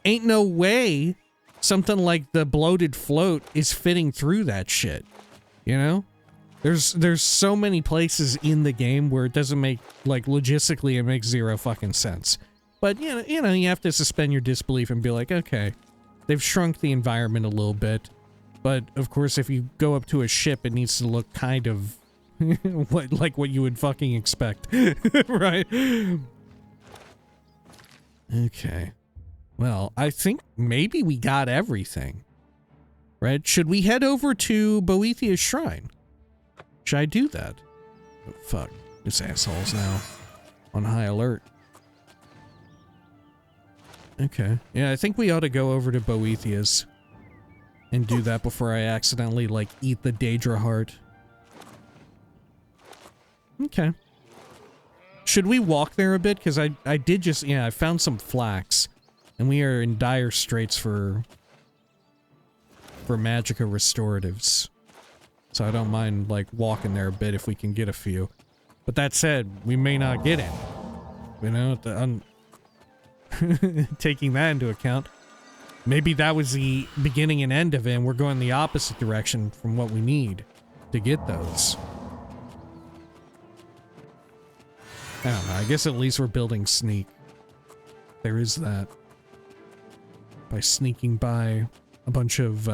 Speaker 1: ain't no way something like the bloated float is fitting through that shit, you know? There's so many places in the game where it doesn't make, like, logistically it makes zero fucking sense. But, you know, you have to suspend your disbelief and be like, okay, they've shrunk the environment a little bit. But, of course, if you go up to a ship, it needs to look kind of what you would fucking expect. Right? Okay. Well, I think maybe we got everything. Right? Should we head over to Boethiah's shrine? Should I do that? Oh, fuck. This asshole's now on high alert. Okay. Yeah, I think we ought to go over to Boethiah's and do that before I accidentally, like, eat the daedra heart. Okay. Should we walk there a bit? Because I did just, yeah, I found some flax. And we are in dire straits for magicka restoratives. So I don't mind, like, walking there a bit if we can get a few. But that said, we may not get it. You know, taking that into account. Maybe that was the beginning and end of it, and we're going the opposite direction from what we need to get those. I don't know, I guess at least we're building sneak. There is that. by sneaking by a bunch of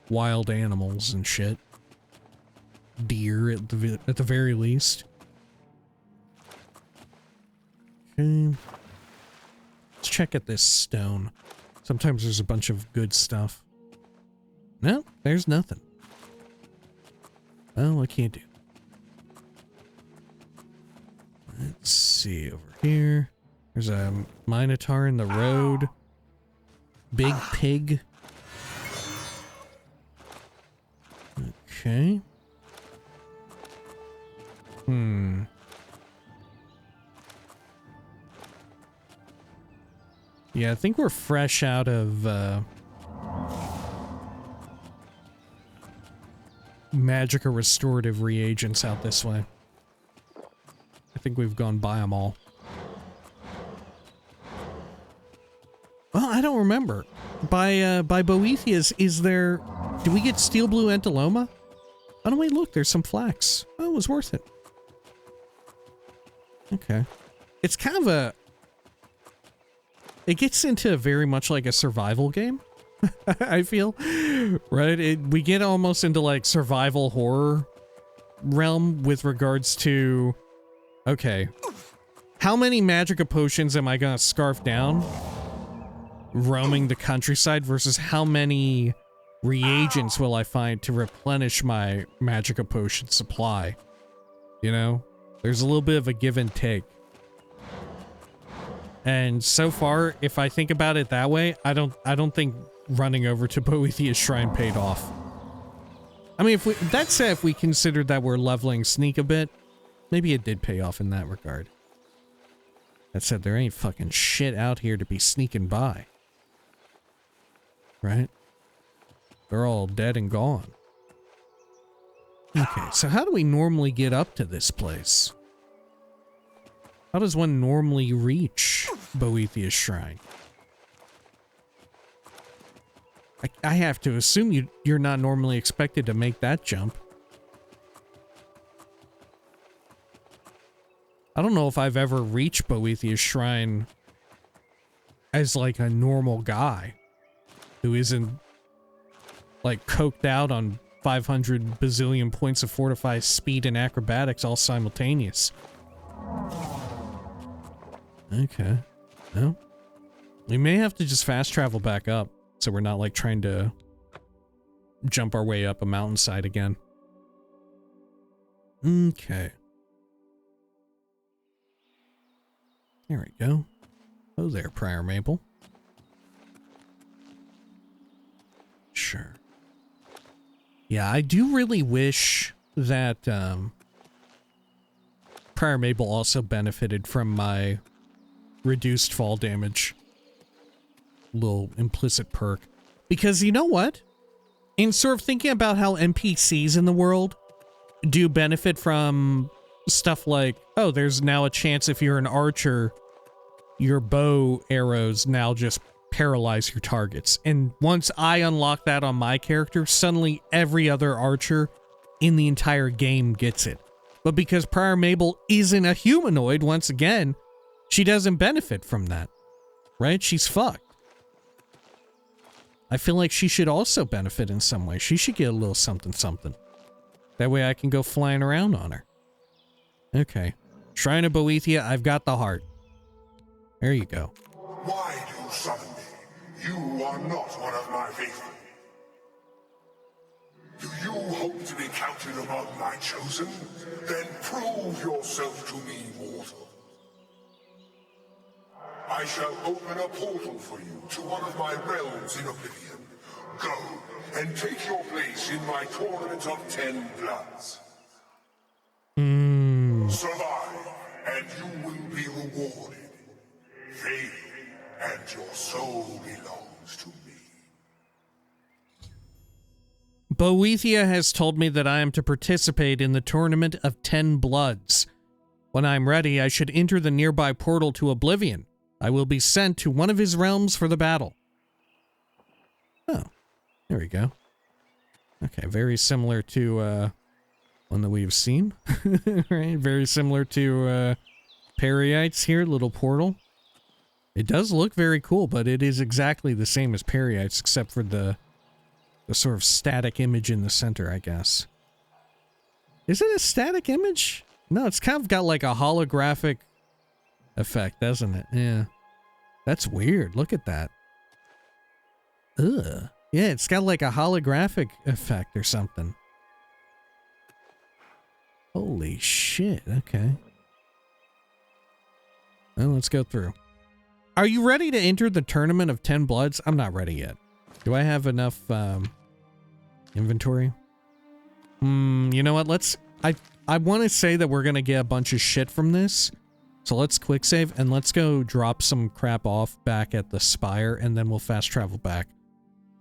Speaker 1: wild animals and shit. Deer at the very least. Okay. Let's check at this stone. Sometimes there's a bunch of good stuff. No, there's nothing. Well, what can you do? Let's see over here. There's a minotaur in the road. Big pig. Okay. Yeah, I think we're fresh out of Magicka restorative reagents out this way. I think we've gone by them all. Well, I don't remember. By Boethiah's, is there... Do we get steel blue entoloma? Oh, no, wait, look, there's some flax. Oh, it was worth it. Okay. It's kind of a... It gets into very much like a survival game, I feel. Right? We get almost into like survival horror realm with regards to... Okay. How many Magicka potions am I gonna scarf down roaming the countryside versus how many reagents will I find to replenish my Magicka potion supply? You know? There's a little bit of a give and take. And so far, if I think about it that way, I don't think running over to Boethiah's shrine paid off. I mean, that said, if we considered that we're leveling Sneak a bit, maybe it did pay off in that regard. That said, there ain't fucking shit out here to be sneaking by. Right? They're all dead and gone. Okay, so how do we normally get up to this place? How does one normally reach Boethiah's shrine? I have to assume you're not normally expected to make that jump. I don't know if I've ever reached Boethiah's shrine as like a normal guy who isn't like coked out on 500 bazillion points of fortified speed and acrobatics all simultaneous. Okay. No. We may have to just fast travel back up, so we're not like trying to jump our way up a mountainside again. Okay. There we go. Oh there, Prior Mabel. Sure. Yeah, I do really wish that Prior Mabel also benefited from my reduced fall damage. Little implicit perk. Because you know what? In sort of thinking about how NPCs in the world do benefit from stuff like, oh, there's now a chance if you're an archer, your bow arrows now just paralyze your targets. And once I unlock that on my character, suddenly every other archer in the entire game gets it. But because Prior Mabel isn't a humanoid, once again, she doesn't benefit from that. Right? She's fucked. I feel like she should also benefit in some way. She should get a little something something. That way I can go flying around on her. Okay. Shrine of Boethiah, I've got the heart. There you go.
Speaker 2: Why do you summon me? You are not one of my faithful. Do you hope to be counted among my chosen? Then prove yourself to me, mortal. I shall open a portal for you to one of my realms in Oblivion. Go and take your place in my tournament of 10 bloods. Survive, and you will be rewarded. Fail, and your soul belongs to me.
Speaker 1: Boethiah has told me that I am to participate in the tournament of 10 bloods. When I am ready, I should enter the nearby portal to Oblivion. I will be sent to one of his realms for the battle. Oh, there we go. Okay, very similar to one that we've seen. Right, very similar to Perryites here, little portal. It does look very cool, but it is exactly the same as Peryite's, except for the sort of static image in the center, I guess. Is it a static image? No, it's kind of got like a holographic effect, doesn't it? Yeah. That's weird. Look at that. Ugh. Yeah, it's got like a holographic effect or something. Holy shit. Okay. Well, let's go through. Are you ready to enter the Tournament of 10 Bloods? I'm not ready yet. Do I have enough inventory? You know what? I want to say that we're going to get a bunch of shit from this. So let's quick save and let's go drop some crap off back at the Spire and then we'll fast travel back.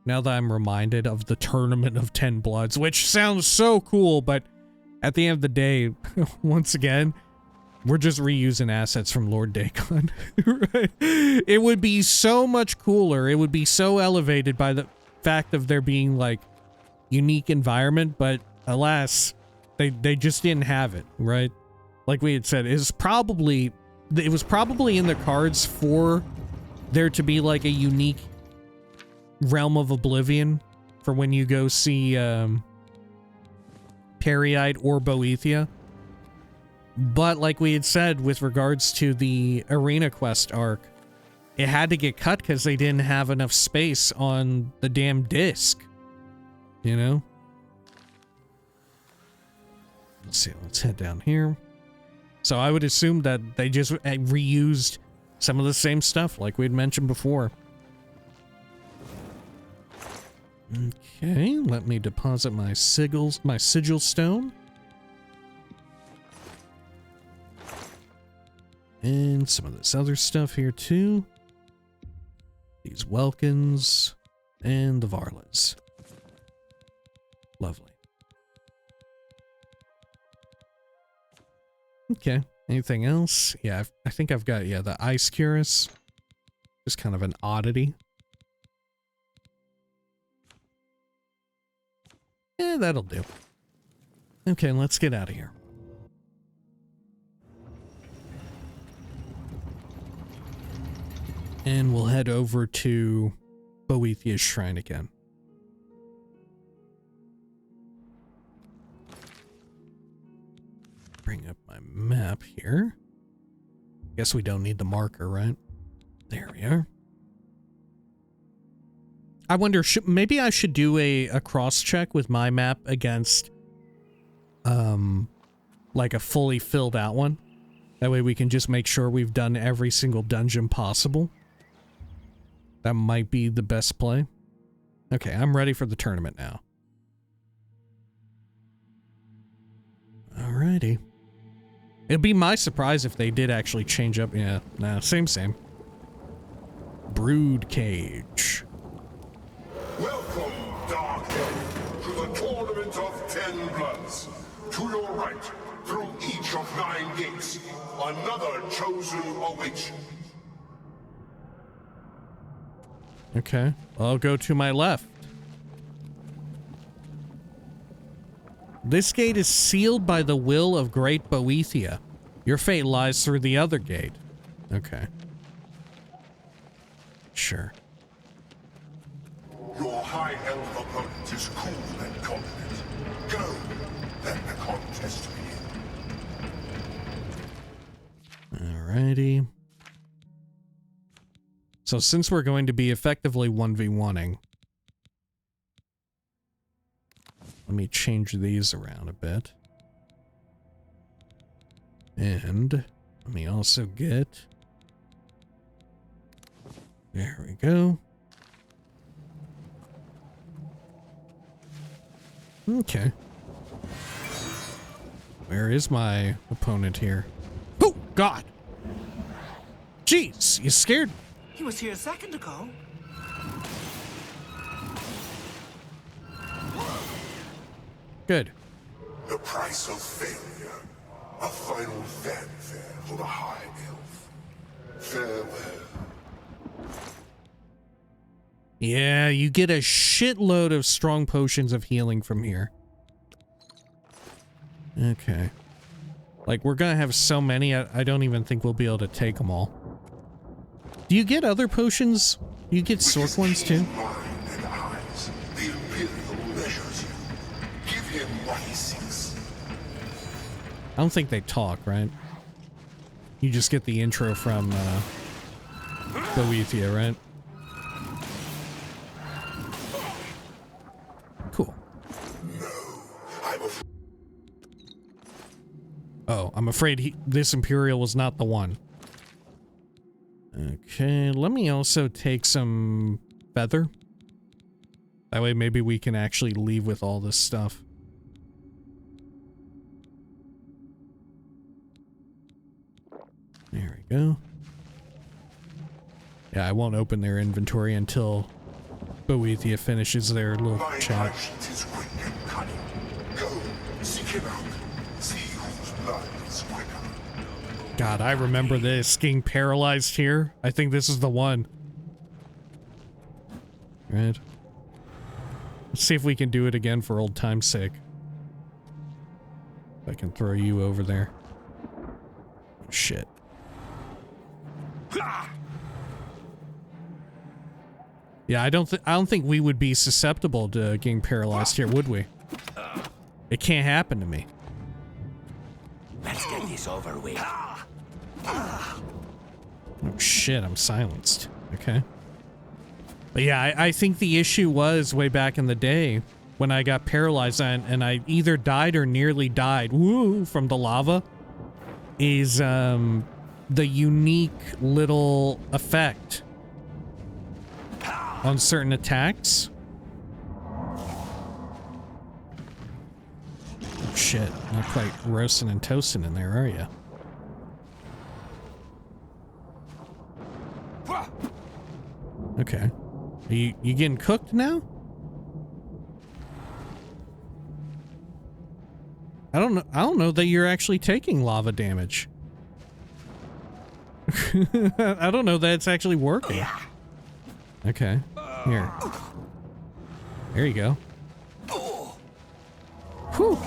Speaker 1: Now that I'm reminded of the Tournament of 10 Bloods, which sounds so cool, but at the end of the day, once again, we're just reusing assets from Lord Dagon. Right? It would be so much cooler. It would be so elevated by the fact of there being like unique environment, but alas, they just didn't have it, right? Like we had said, it was probably in the cards for there to be like a unique realm of Oblivion for when you go see Peryite or Boethiah. But like we had said with regards to the Arena Quest arc, it had to get cut because they didn't have enough space on the damn disc. You know? Let's see, let's head down here. So I would assume that they just reused some of the same stuff like we had mentioned before. Okay, let me deposit my sigil stone. And some of this other stuff here too. These Welkins and the Varlas. Lovely. Okay, anything else? Yeah, I think I've got, yeah, the Ice Cuirass. Just kind of an oddity. Yeah, that'll do. Okay, let's get out of here. And we'll head over to Boethiah's Shrine again. Bring up my map here. Guess we don't need the marker, right? There we are. I wonder, maybe I should do a cross-check with my map against, like a fully filled out one. That way we can just make sure we've done every single dungeon possible. That might be the best play. Okay, I'm ready for the tournament now. Alrighty. It'd be my surprise if they did actually change up. Yeah, nah, same. Brood Cage.
Speaker 2: Welcome, Darkhead, to the Tournament of 10 Bloods. To your right, through each of 9 gates, another chosen awaits you.
Speaker 1: Okay, I'll go to my left. This gate is sealed by the will of great Boethiah. Your fate lies through the other gate. Okay. Sure.
Speaker 2: Your high elf opponent is cool and confident. Go, let the contest begin.
Speaker 1: Alrighty. So since we're going to be effectively 1v1ing, let me change these around a bit. And let me also get... There we go. Okay. Where is my opponent here? Oh, God! Jeez, you scared me.
Speaker 4: He was here a second ago.
Speaker 1: Good.
Speaker 2: The price of failure. A final fanfare for the High Elf. Farewell.
Speaker 1: Yeah, you get a shitload of strong potions of healing from here. Okay. Like, we're gonna have so many, I don't even think we'll be able to take them all. Do you get other potions? You get Sork ones too?
Speaker 2: Mind and eyes, the Imperial measures you. Give him what he seeks.
Speaker 1: I don't think they talk, right? You just get the intro from Boethiah, right? Cool. Oh, I'm afraid this Imperial was not the one. Okay, let me also take some feather. That way maybe we can actually leave with all this stuff. There we go. Yeah, I won't open their inventory until Boethiah finishes their little chat.
Speaker 2: Is quick and cunning. Go, seek him out. See whose blood is quicker.
Speaker 1: God, I remember this, getting paralyzed here. I think this is the one. Right. Let's see if we can do it again for old time's sake. If I can throw you over there. Oh, shit. Yeah, I don't think we would be susceptible to getting paralyzed here, would we? It can't happen to me.
Speaker 4: Let's get this over with.
Speaker 1: Oh shit, I'm silenced. Okay. But yeah, I think the issue was way back in the day when I got paralyzed and I either died or nearly died, woo, from the lava, is the unique little effect on certain attacks. Oh shit, not quite roasting and toasting in there, are you? Okay. Are you getting cooked now? I don't know that you're actually taking lava damage. I don't know that it's actually working. Okay. Here. There you go. Whew.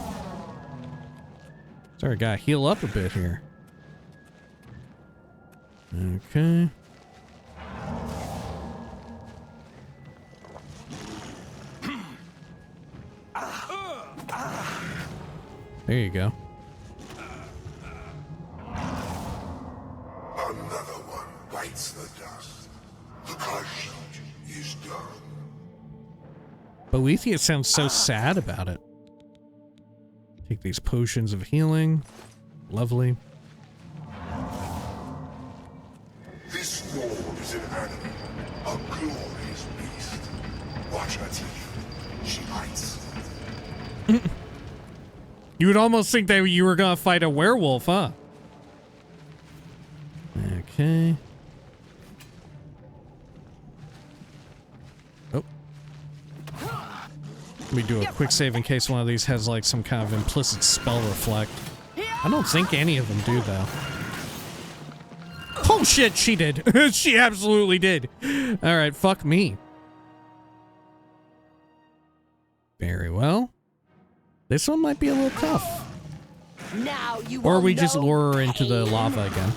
Speaker 1: Sorry, gotta heal up a bit here. Okay. There you go.
Speaker 2: Another one bites the dust. The pursuit is done.
Speaker 1: Boethiah sounds so sad about it. Take these potions of healing. Lovely.
Speaker 2: This lord is an animal, a glorious beast. Watch her teeth. She bites.
Speaker 1: You would almost think that you were gonna fight a werewolf, huh? Okay. Oh. Let me do a quick save in case one of these has like some kind of implicit spell reflect. I don't think any of them do though. Oh shit, she did. She absolutely did. Alright, fuck me. Very well. This one might be a little tough.
Speaker 5: Now you
Speaker 1: Or
Speaker 5: will
Speaker 1: we just
Speaker 5: know
Speaker 1: lure her into the
Speaker 5: pain.
Speaker 1: lava again.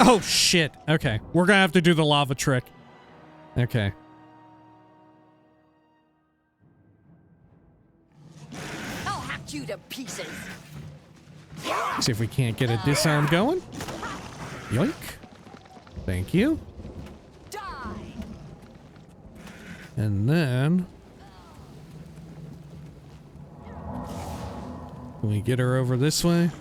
Speaker 1: Oh shit. Okay. We're gonna have to do the lava trick. Okay.
Speaker 5: I'll hack you to pieces.
Speaker 1: See if we can't get a disarm going. Yoink. Thank you.
Speaker 5: Die.
Speaker 1: And then... Can we get her over this way?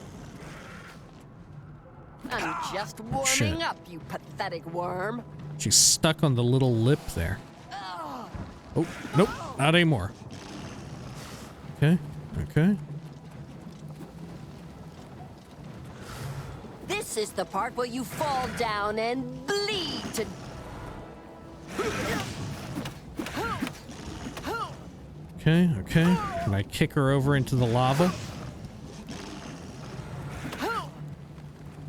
Speaker 5: I'm just warming
Speaker 1: Shit.
Speaker 5: up, you pathetic worm.
Speaker 1: She's stuck on the little lip there. Oh, nope. Not anymore. Okay. Okay.
Speaker 5: This is the part where you fall down and bleed to...
Speaker 1: Okay, okay. Can I kick her over into the lava?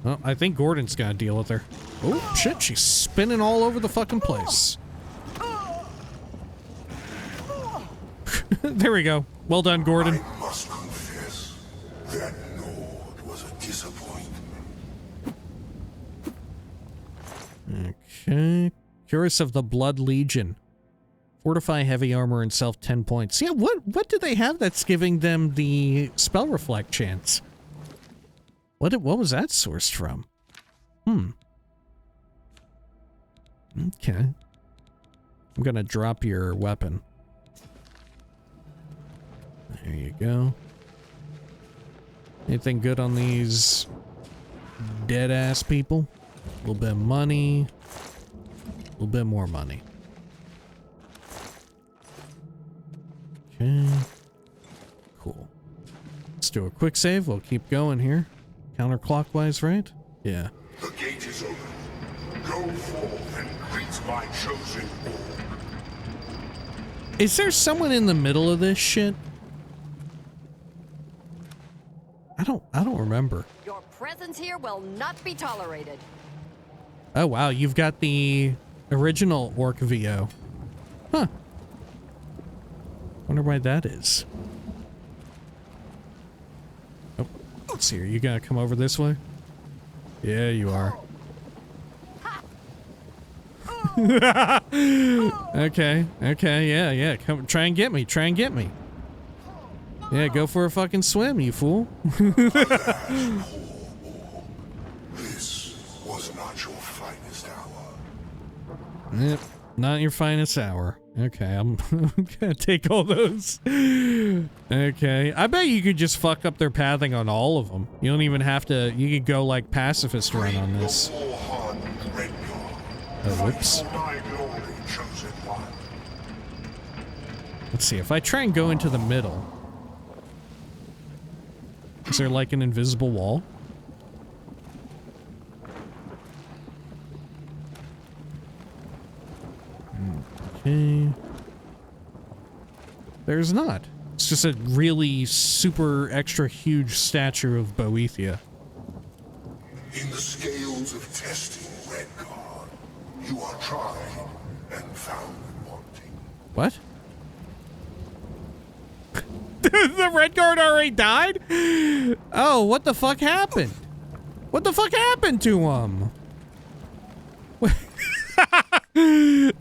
Speaker 1: Well, I think Gordon's gotta deal with her. Oh, shit, she's spinning all over the fucking place. There we go. Well done, Gordon.
Speaker 2: I must confess, that Nord was a disappointment.
Speaker 1: Okay. Curus of the Blood Legion. Fortify heavy armor and self 10 points. Yeah, what do they have that's giving them the spell reflect chance? What was that sourced from? Okay. I'm gonna drop your weapon. There you go. Anything good on these dead ass people? A little bit of money. A little bit more money. Okay. Cool. Let's do a quick save. We'll keep going here. Counterclockwise, right? Yeah.
Speaker 2: The gate is open. Go forth and greet my chosen orc.
Speaker 1: Is there someone in the middle of this shit? I don't remember.
Speaker 5: Your presence here will not be tolerated.
Speaker 1: Oh wow, you've got the original orc VO. Huh. Wonder why that is. Oh, let's see. Are you gonna come over this way? Yeah, you are. Okay, yeah. Come, try and get me. Yeah, go for a fucking swim, you fool.
Speaker 2: This was not your finest hour.
Speaker 1: Yep, not your finest hour. Okay, I'm gonna take all those. Okay, I bet you could just fuck up their pathing on all of them. You don't even have to. You could go like pacifist run on this. Oh, whoops. Let's see, if I try and go into the middle. Is there like an invisible wall? Okay. There's not. It's just a really super extra huge statue of Boethiah.
Speaker 2: In the scales of testing, Redguard, you are tried and found wanting.
Speaker 1: What? The Redguard already died? Oh, what the fuck happened? What the fuck happened to him?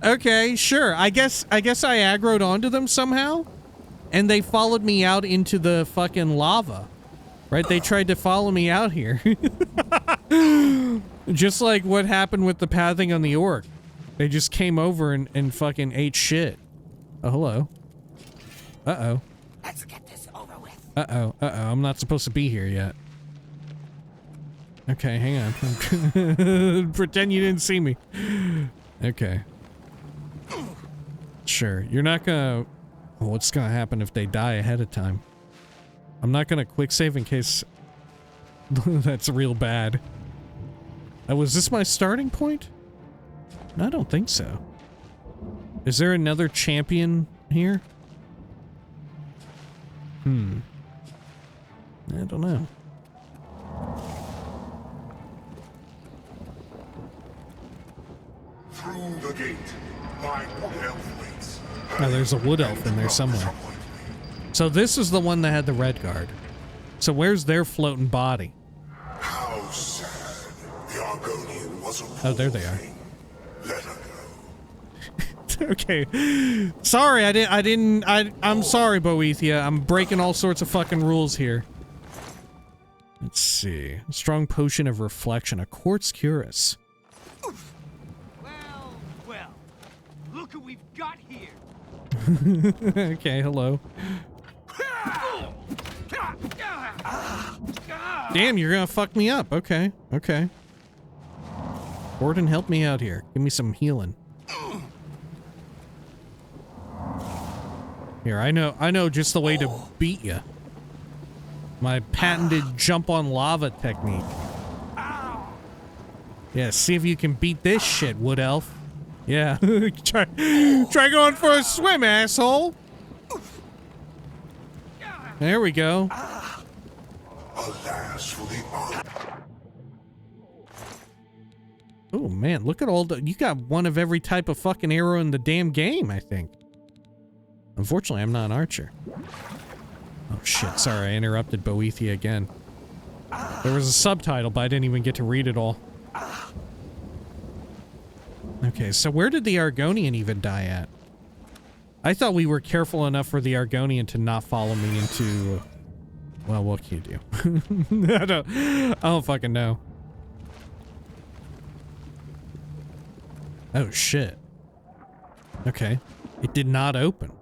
Speaker 1: Okay, sure. I guess I aggroed onto them somehow, and they followed me out into the fucking lava. Right? They tried to follow me out here. Just like what happened with the pathing on the orc. They just came over and fucking ate shit. Oh, hello. Uh-oh.
Speaker 4: Let's get this over with.
Speaker 1: Uh-oh. I'm not supposed to be here yet. Okay, hang on. Pretend you didn't see me. Okay. Sure, you're not gonna... Well, what's gonna happen if they die ahead of time? I'm not gonna quick save in case... That's real bad. Was this my starting point? No, I don't think so. Is there another champion here? I don't know.
Speaker 2: Through the gate, my wood elf waits.
Speaker 1: Oh, there's a wood elf in there somewhere. So this is the one that had the Redguard. So where's their floating body?
Speaker 2: How sad. The Argonian was a
Speaker 1: Oh, there they are.
Speaker 2: Let her go.
Speaker 1: Okay. Sorry, I'm sorry, Boethiah. I'm breaking all sorts of fucking rules here. Let's see. A strong potion of reflection. A quartz cuirass.
Speaker 6: Well. Look what we've got here.
Speaker 1: Okay, hello. Damn, you're gonna fuck me up. Okay. Gordon, help me out here. Give me some healing. Here, I know just the way to beat you. My patented jump on lava technique. Yeah, see if you can beat this shit, wood elf. Yeah, try going for a swim, asshole. There we go.
Speaker 2: Alas for the honor.
Speaker 1: Oh man, look at all the... You got one of every type of fucking arrow in the damn game, I think. Unfortunately, I'm not an archer. Oh shit, sorry, I interrupted Boethiah again. There was a subtitle, but I didn't even get to read it all. Okay, so where did the Argonian even die at? I thought we were careful enough for the Argonian to not follow me into... Well, what can you do? I don't fucking know. Oh, shit. Okay. It did not open.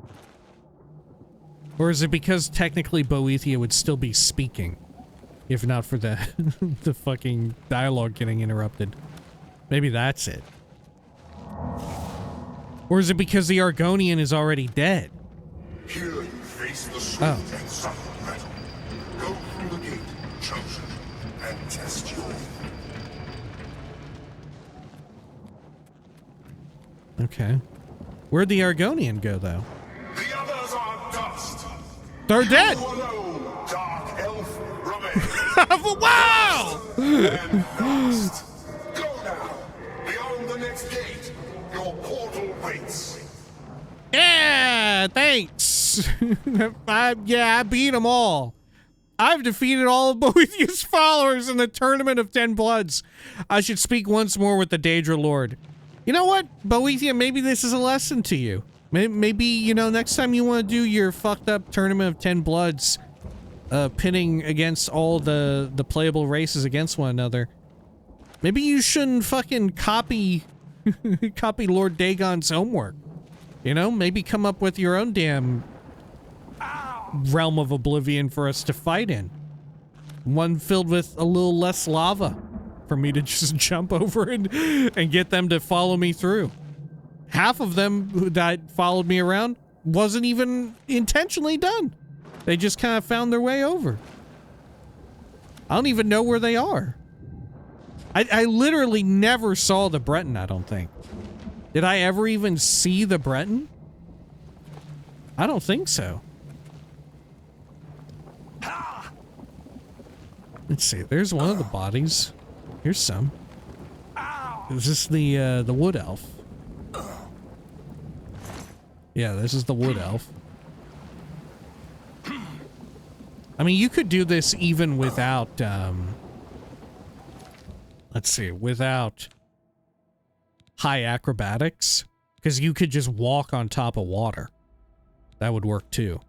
Speaker 1: Or is it because technically Boethiah would still be speaking? If not for the, the fucking dialogue getting interrupted. Maybe that's it. Or is it because the Argonian is already dead?
Speaker 2: Here you face the sweet and subtle metal. Go through the gate, chosen, and test your...
Speaker 1: Okay. Where'd the Argonian go, though?
Speaker 2: The others are dust.
Speaker 1: They're dead!
Speaker 2: You alone, dark elf, remain.
Speaker 1: Wow!
Speaker 2: And dust. Go now. Beyond the next gate, your portal waits.
Speaker 1: Yeah, thanks. I beat them all. I've defeated all of Boethiah's followers in the Tournament of 10 Bloods. I should speak once more with the daedra Lord. You know what, Boethiah, maybe this is a lesson to you. Maybe, you know, next time you want to do your fucked up Tournament of 10 Bloods, pitting against all the playable races against one another, maybe you shouldn't fucking copy Lord Dagon's homework. You know, maybe come up with your own damn realm of Oblivion for us to fight in. One filled with a little less lava for me to just jump over and get them to follow me through. Half of them that followed me around wasn't even intentionally done. They just kind of found their way over. I don't even know where they are. I literally never saw the Breton, I don't think. Did I ever even see the Breton? I don't think so. Let's see, there's one of the bodies. Here's some. Is this the wood elf? Yeah, this is the wood elf. I mean, you could do this even without, let's see, without high acrobatics, because you could just walk on top of water. That would work too.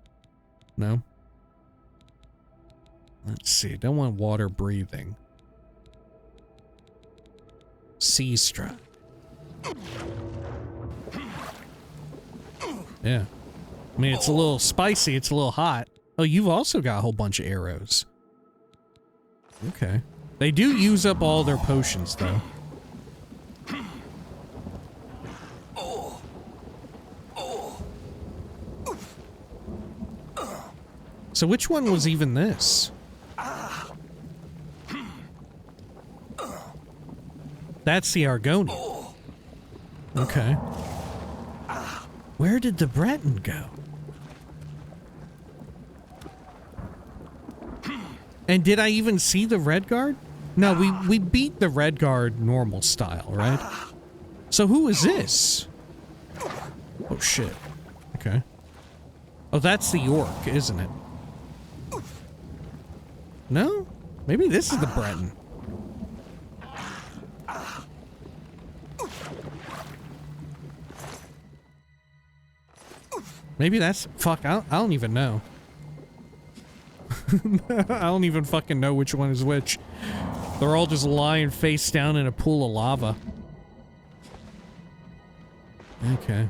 Speaker 1: No? Let's see, don't want water breathing. Seastra. Yeah. I mean, it's a little spicy, it's a little hot. Oh, you've also got a whole bunch of arrows. Okay. They do use up all their potions, though. So which one was even this? That's the Argonian. Okay. Where did the Breton go? And did I even see the Red Guard? No, we beat the Red Guard normal style, right? So who is this? Oh shit. Okay. Oh, that's the orc, isn't it? No? Maybe this is the Breton. Maybe that's... Fuck, I don't even know. I don't even fucking know which one is which. They're all just lying face down in a pool of lava. Okay.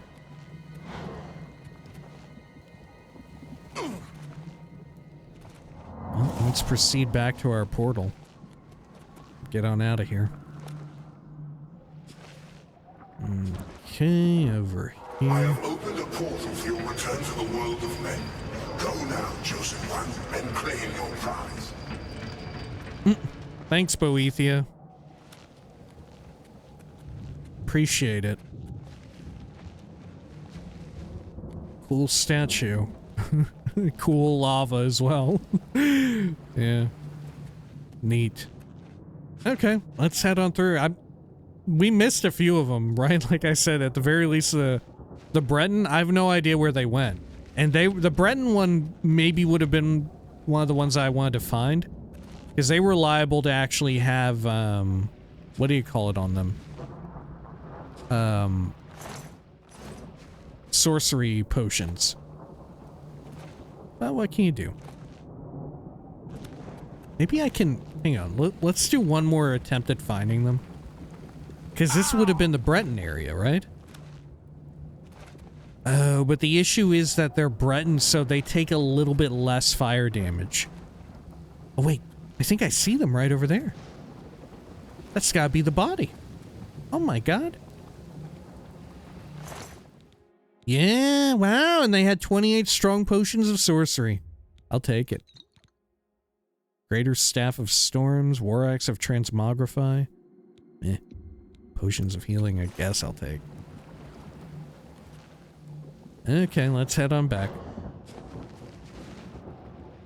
Speaker 1: Well, let's proceed back to our portal. Get on out of here. Okay, over here.
Speaker 2: I have opened a portal for your return to the world of men. Go now, chosen one, and claim your prize.
Speaker 1: Thanks, Boethiah. Appreciate it. Cool statue. Cool lava as well. Yeah. Neat. Okay, let's head on through. We missed a few of them, right? Like I said, at the very least, the Breton, I have no idea where they went. And the Breton one maybe would have been one of the ones I wanted to find. Because they were liable to actually have, what do you call it on them? sorcery potions. Well, what can you do? Maybe I can... Hang on. Let's do one more attempt at finding them. Because this would have been the Breton area, right? Oh, but the issue is that they're Breton, so they take a little bit less fire damage. Oh, wait. I think I see them right over there. That's gotta be the body. Oh my god. Yeah, wow, and they had 28 strong potions of sorcery. I'll take it. Greater Staff of Storms, War Axe of Transmogrify. Potions of Healing, I guess I'll take. Okay, let's head on back.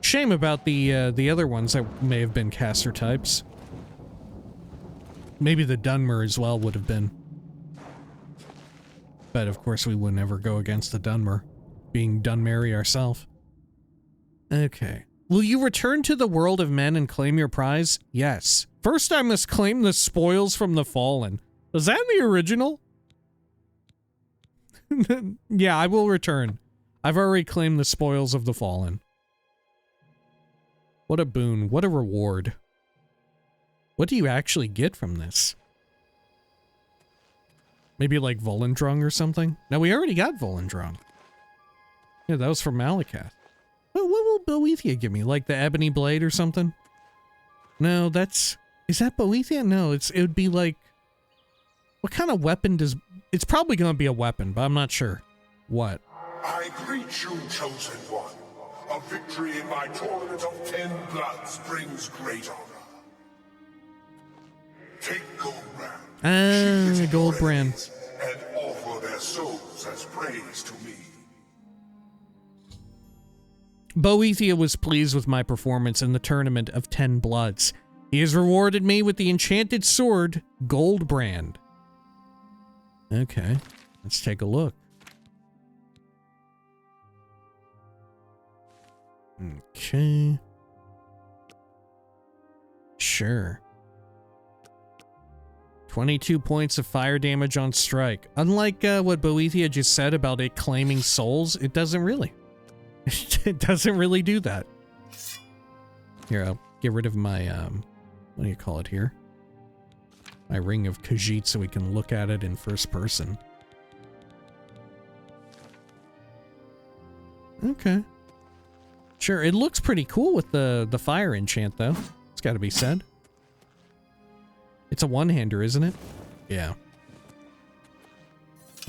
Speaker 1: Shame about the other ones that may have been caster types. Maybe the Dunmer as well would have been. But of course we would never go against the Dunmer, being Dunmary ourselves. Okay. Will you return to the world of men and claim your prize? Yes. First I must claim the spoils from the fallen. Was that in the original? Yeah, I will return. I've already claimed the spoils of the fallen. What a boon. What a reward. What do you actually get from this? Maybe like Volendrung or something? No, we already got Volendrung. Yeah, that was from Malakath. What will Boethiah give me? Like the Ebony Blade or something? No, that's... Is that Boethiah? No, it would be like... What kind of weapon does... It's probably going to be a weapon, but I'm not sure. What?
Speaker 2: I greet you, Chosen One. A victory in my tournament of 10 bloods brings great honor. Take Goldbrand.
Speaker 1: Goldbrand.
Speaker 2: And offer their souls as praise to me.
Speaker 1: Boethiah was pleased with my performance in the tournament of 10 bloods. He has rewarded me with the enchanted sword, Goldbrand. Okay, let's take a look. Okay. Sure. 22 points of fire damage on strike. Unlike what Boethiah just said about it claiming souls, it doesn't really. It doesn't really do that. Here, I'll get rid of my, what do you call it here? My Ring of Khajiit so we can look at it in first person. Okay. Sure, it looks pretty cool with the fire enchant, though. It's got to be said. It's a one-hander, isn't it? Yeah.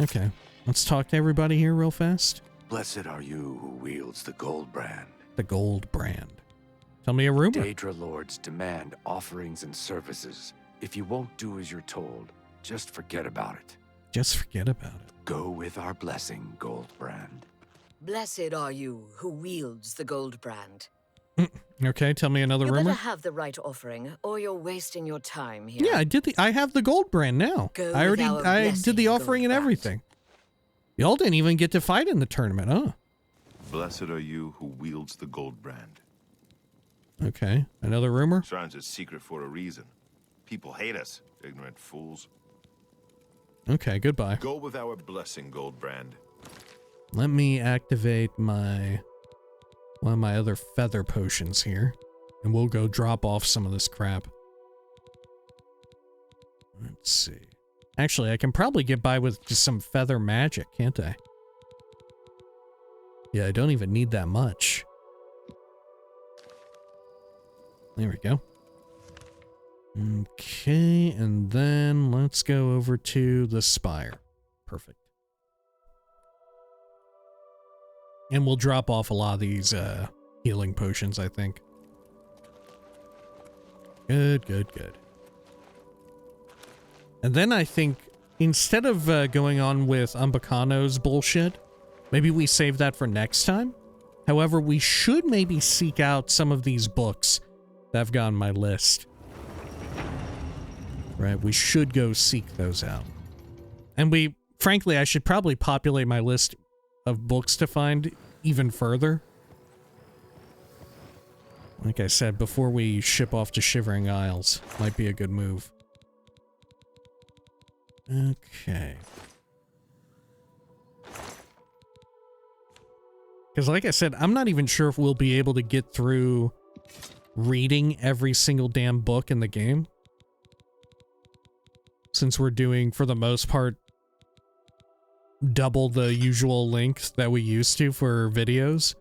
Speaker 1: Okay. Let's talk to everybody here real fast.
Speaker 4: Blessed are you who wields the gold brand.
Speaker 1: The gold brand. Tell me a rumor.
Speaker 4: Daedra lords demand offerings and services. If you won't do as you're told, just forget about it.
Speaker 1: Just forget about it.
Speaker 4: Go with our blessing, gold brand.
Speaker 7: Blessed are you who wields the gold brand.
Speaker 1: Okay, tell me another
Speaker 7: You
Speaker 1: rumor.
Speaker 7: better have the right offering, or you're wasting your time here.
Speaker 1: Yeah, I have the gold brand now.
Speaker 7: Go
Speaker 1: I
Speaker 7: with
Speaker 1: did the
Speaker 7: our
Speaker 1: offering and
Speaker 7: blessing,
Speaker 1: everything. Y'all didn't even get to fight in the tournament, huh?
Speaker 8: Blessed are you who wields the gold brand.
Speaker 1: Okay, another rumor.
Speaker 8: Shrines are secret for a reason. People hate us, ignorant fools.
Speaker 1: Okay, goodbye.
Speaker 8: Go with our blessing, gold brand.
Speaker 1: Let me activate one of my other feather potions here, and we'll go drop off some of this crap. Let's see. Actually, I can probably get by with just some feather magic, can't I? Yeah, I don't even need that much. There we go. Okay, and then let's go over to the spire. Perfect. And we'll drop off a lot of these healing potions, I think. Good, good, good. And then I think, instead of going on with Umbacano's bullshit, maybe we save that for next time. However, we should maybe seek out some of these books that I've got on my list. Right, we should go seek those out. And frankly, I should probably populate my list of books to find even further. Like I said, before we ship off to Shivering Isles, might be a good move. Okay. Because like I said, I'm not even sure if we'll be able to get through reading every single damn book in the game. Since we're doing, for the most part, double the usual length that we used to for videos.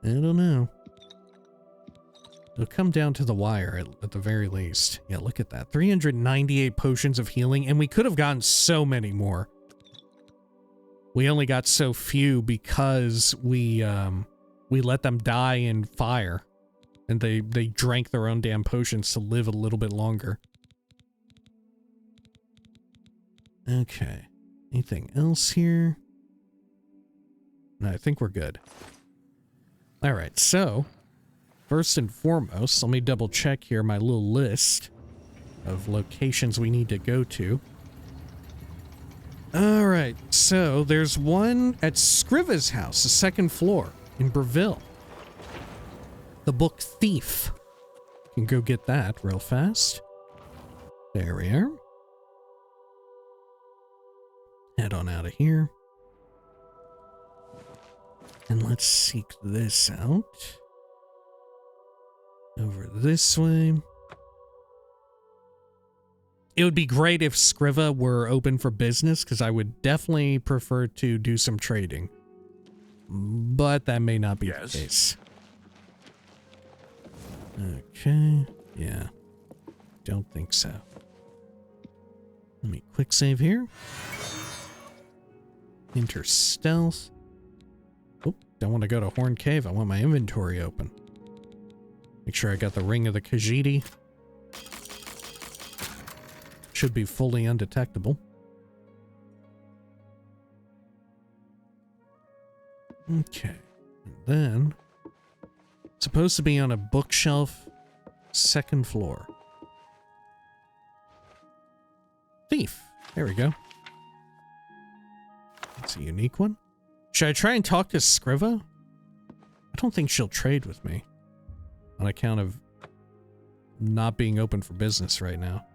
Speaker 1: I don't know. It'll come down to the wire at the very least. Yeah, look at that. 398 potions of healing, and we could have gotten so many more. We only got so few because we let them die in fire. And they drank their own damn potions to live a little bit longer. Okay. Anything else here? No, I think we're good. Alright, so first and foremost, let me double check here my little list of locations we need to go to. Alright, so there's one at Scriva's house, the second floor in Breville. The book Thief. You can go get that real fast. There we are. Head on out of here. And let's seek this out. Over this way. It would be great if Scriva were open for business, because I would definitely prefer to do some trading. But that may not be the case. Okay. Yeah. Don't think so. Let me quick save here. Enter stealth. Oh, don't want to go to Horn Cave. I want my inventory open. Make sure I got the Ring of the Khajiit. Should be fully undetectable. Okay. And then, it's supposed to be on a bookshelf, second floor. Thief. There we go. That's a unique one. Should I try and talk to Scriva? I don't think she'll trade with me. On account of not being open for business right now.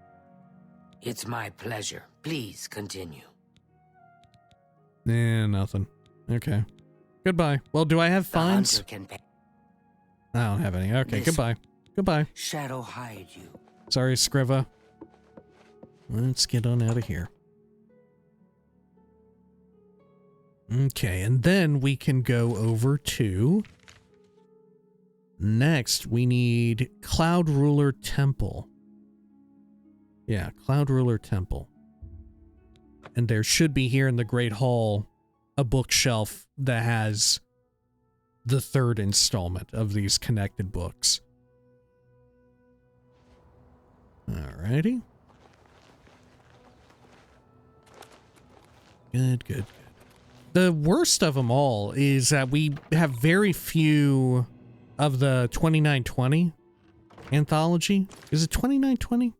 Speaker 9: It's my pleasure. Please continue.
Speaker 1: Nothing. Okay. Goodbye. Well, do I have fines? I don't have any. Okay, goodbye. Goodbye.
Speaker 9: Shadow hide you.
Speaker 1: Sorry, Scriva. Let's get on out of here. Okay, and then we can go over to... Next, we need Cloud Ruler Temple. Yeah, Cloud Ruler Temple. And there should be here in the Great Hall a bookshelf that has the third installment of these connected books. Alrighty. Good, good, good. The worst of them all is that we have very few of the 2920 anthology. Is it 2920?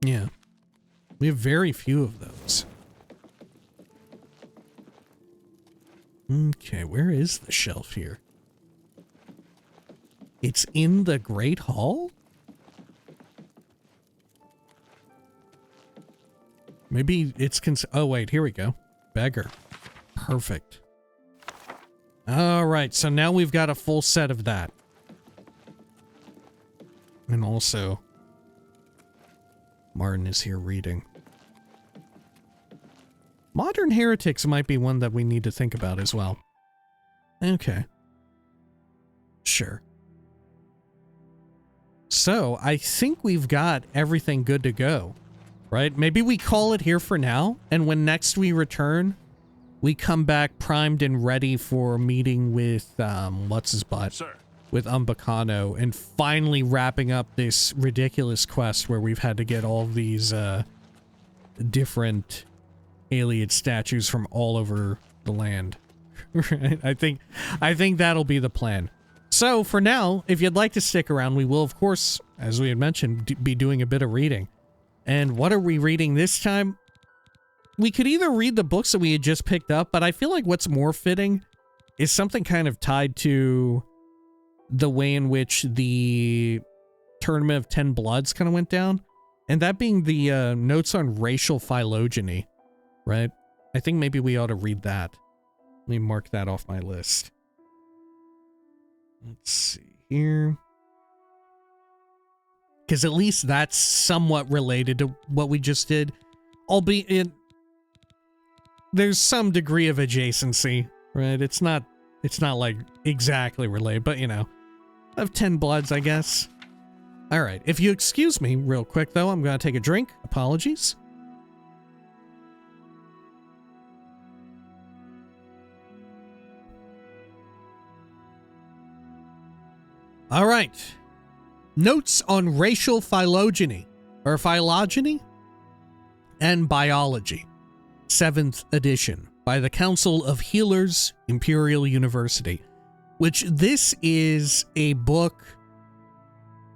Speaker 1: Yeah. We have very few of those. Okay, where is the shelf here? It's in the Great Hall? Maybe it's oh wait, here we go. Beggar. Perfect. Alright, so now we've got a full set of that. And also, Martin is here reading. Modern Heretics might be one that we need to think about as well. Okay. Sure. So, I think we've got everything good to go. Right? Maybe we call it here for now, and when next we return, we come back primed and ready for a meeting with, what's-his-butt?
Speaker 3: Sir.
Speaker 1: With Umbacano, and finally wrapping up this ridiculous quest where we've had to get all these, different Ayleid statues from all over the land. Right? I think that'll be the plan. So, for now, if you'd like to stick around, we will, of course, as we had mentioned, be doing a bit of reading. And what are we reading this time? We could either read the books that we had just picked up, but I feel like what's more fitting is something kind of tied to the way in which the Tournament of 10 Bloods kind of went down. And that being the notes on racial phylogeny, right? I think maybe we ought to read that. Let me mark that off my list. Let's see here. Because at least that's somewhat related to what we just did. Albeit, there's some degree of adjacency, right? It's not like exactly related, but you know, of 10 bloods, I guess. All right, if you excuse me real quick, though, I'm going to take a drink. Apologies. All right. Notes on racial phylogeny, or phylogeny, and biology. 7th edition, by the Council of Healers, Imperial University. Which this is a book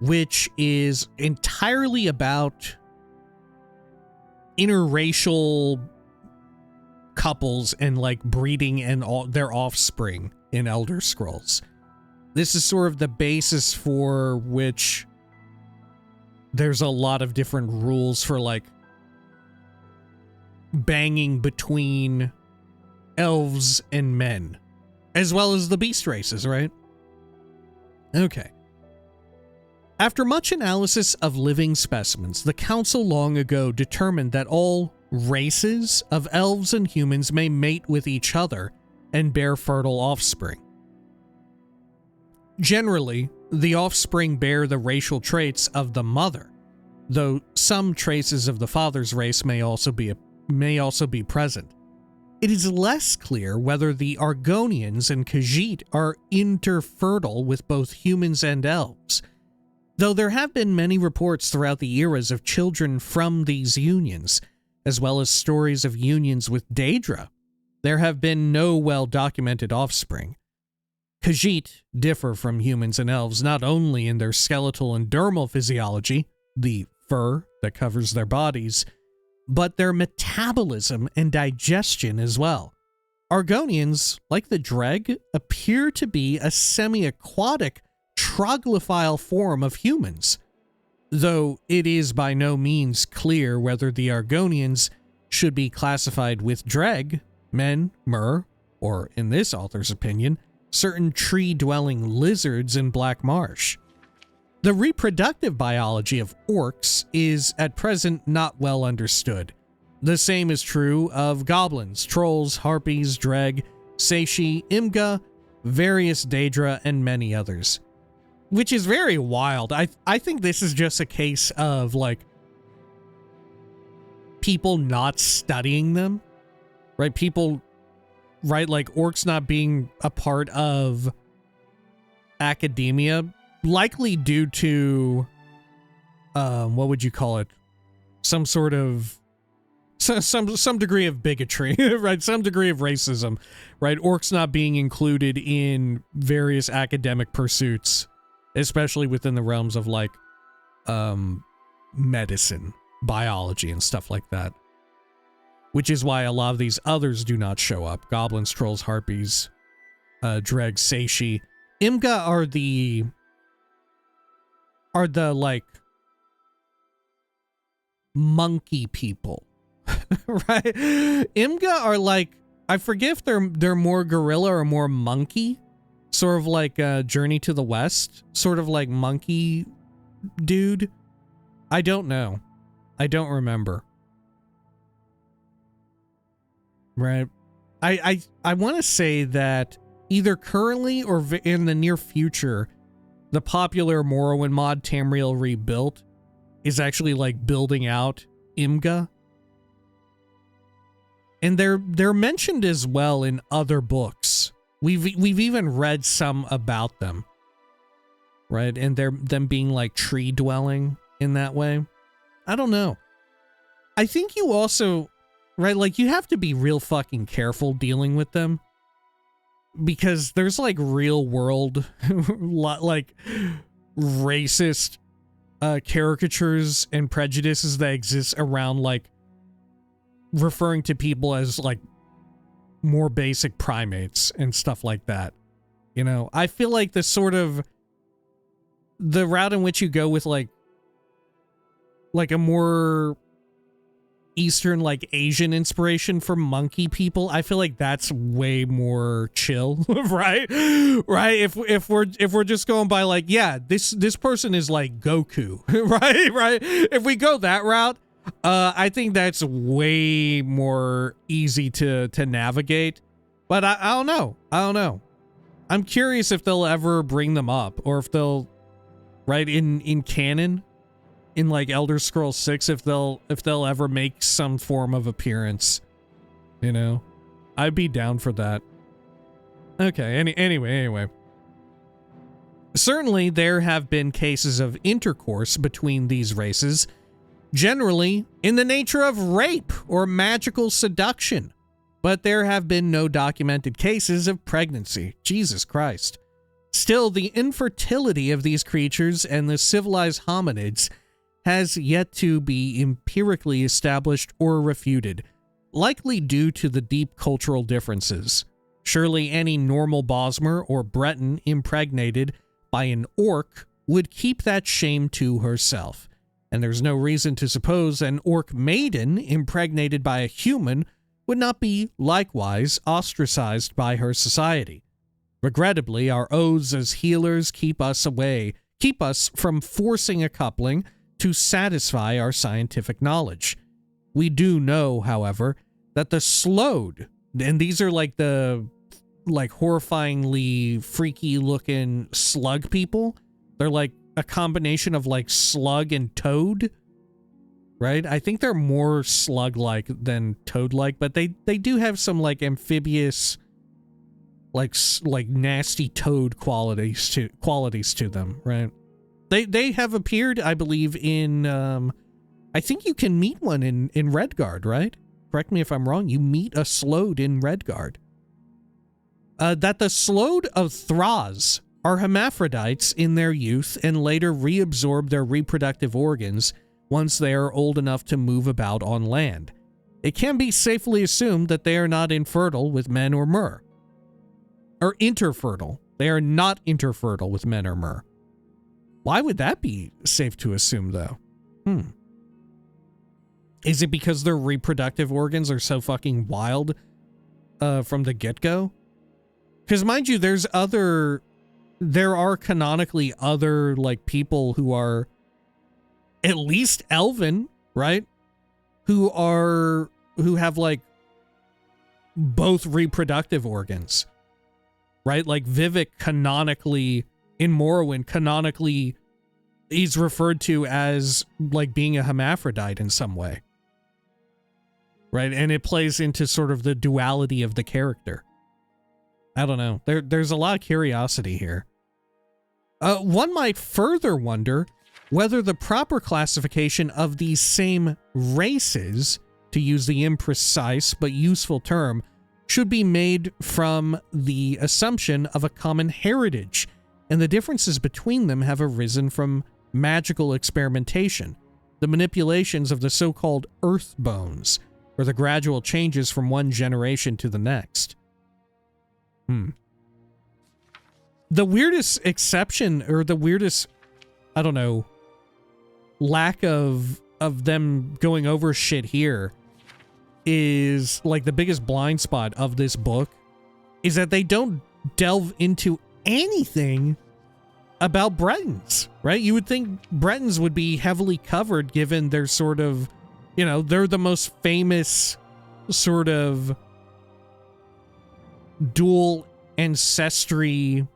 Speaker 1: which is entirely about interracial couples and like breeding and all their offspring in Elder Scrolls. This is sort of the basis for which there's a lot of different rules for like banging between elves and men, as well as the beast races, right? Okay. After much analysis of living specimens, the council long ago determined that all races of elves and humans may mate with each other and bear fertile offspring. Generally, the offspring bear the racial traits of the mother, though some traces of the father's race may also be present. It is less clear whether the Argonians and Khajiit are interfertile with both humans and elves, though there have been many reports throughout the eras of children from these unions, as well as stories of unions with daedra. There have been no well-documented offspring. Khajiit differ from humans and elves not only in their skeletal and dermal physiology, the fur that covers their bodies, but their metabolism and digestion as well. Argonians, like the Dreg, appear to be a semi-aquatic troglophile form of humans, though it is by no means clear whether the Argonians should be classified with Dreg, men, mer, or, in this author's opinion, certain tree-dwelling lizards in Black Marsh. The reproductive biology of orcs is, at present, not well understood. The same is true of goblins, trolls, harpies, Dreg, Seishi, Imga, various daedra, and many others. Which is very wild. I think this is just a case of, like, people not studying them, right? People, right, like orcs not being a part of academia, likely due to, what would you call it? Some sort of, some degree of bigotry, right? Some degree of racism, right? Orcs not being included in various academic pursuits, especially within the realms of like, medicine, biology, and stuff like that. Which is why a lot of these others do not show up. Goblins, trolls, harpies, Dreg, Seishi. Imga are the like monkey people, right? Imga are like, I forget if they're more gorilla or more monkey, sort of like Journey to the West, sort of like monkey dude. I don't know. I don't remember. Right. I want to say that either currently or in the near future, the popular Morrowind mod Tamriel Rebuilt is actually like building out Imga. And they're mentioned as well in other books. We've even read some about them. Right? And them being like tree dwelling in that way. I don't know. I think you also, right, like you have to be real fucking careful dealing with them. Because there's like real world, like racist caricatures and prejudices that exist around like referring to people as like more basic primates and stuff like that. You know, I feel like the route in which you go with like like a more Eastern, like Asian inspiration for monkey people, I feel like that's way more chill, right? Right? If we're just going by like, yeah, this person is like Goku, right? Right? If we go that route, I think that's way more easy to navigate. But I don't know. I don't know. I'm curious if they'll ever bring them up, or if they'll, right, in canon, in like Elder Scrolls 6, if they'll ever make some form of appearance, you know. I'd be down for that. Okay, anyway. Certainly there have been cases of intercourse between these races, generally in the nature of rape or magical seduction, but there have been no documented cases of pregnancy. Jesus Christ. Still, the infertility of these creatures and the civilized hominids has yet to be empirically established or refuted, likely due to the deep cultural differences. Surely any normal Bosmer or Breton impregnated by an orc would keep that shame to herself, and there's no reason to suppose an orc maiden impregnated by a human would not be likewise ostracized by her society. Regrettably, our oaths as healers keep us from forcing a coupling to satisfy our scientific knowledge. We do know, however, that the slowed, and these are like the horrifyingly freaky looking slug people. They're like a combination of like slug and toad, right? I think they're more slug-like than toad-like, but they do have some like amphibious, like nasty toad qualities to them, right? They have appeared, I believe, in, I think you can meet one in Redguard, right? Correct me if I'm wrong. You meet a Slode in Redguard. That the Slode of Thraz are hermaphrodites in their youth and later reabsorb their reproductive organs once they are old enough to move about on land. It can be safely assumed that they are not infertile with men or mer. Or interfertile. They are not interfertile with men or mer. Why would that be safe to assume, though? Is it because their reproductive organs are so fucking wild from the get-go? Because, mind you, there are canonically other, like, people who are at least elven, right? Who have, like, both reproductive organs, right? Like, Vivek canonically, in Morrowind, canonically, he's referred to as, like, being a hermaphrodite in some way. Right? And it plays into sort of the duality of the character. I don't know. There's a lot of curiosity here. One might further wonder whether the proper classification of these same races, to use the imprecise but useful term, should be made from the assumption of a common heritage, and the differences between them have arisen from magical experimentation, the manipulations of the so-called earth bones, or the gradual changes from one generation to the next. The weirdest exception, or the weirdest, I don't know, lack of them going over shit here is, like, the biggest blind spot of this book is that they don't delve into anything about Bretons, right? You would think Bretons would be heavily covered given their sort of, you know, they're the most famous sort of dual ancestry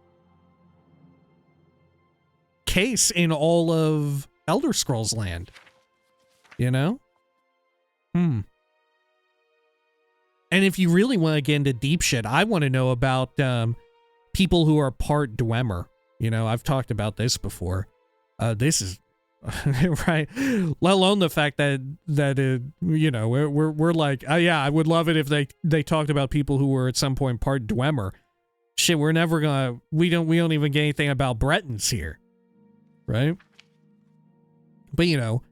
Speaker 1: case in all of Elder Scrolls land, you know? And if you really want to get into deep shit, I want to know about people who are part Dwemer. You know, I've talked about this before. This is right. Let alone the fact that you know, we're like, oh yeah, I would love it if they talked about people who were at some point part Dwemer. Shit, we're never gonna. We don't even get anything about Bretons here, right? But you know,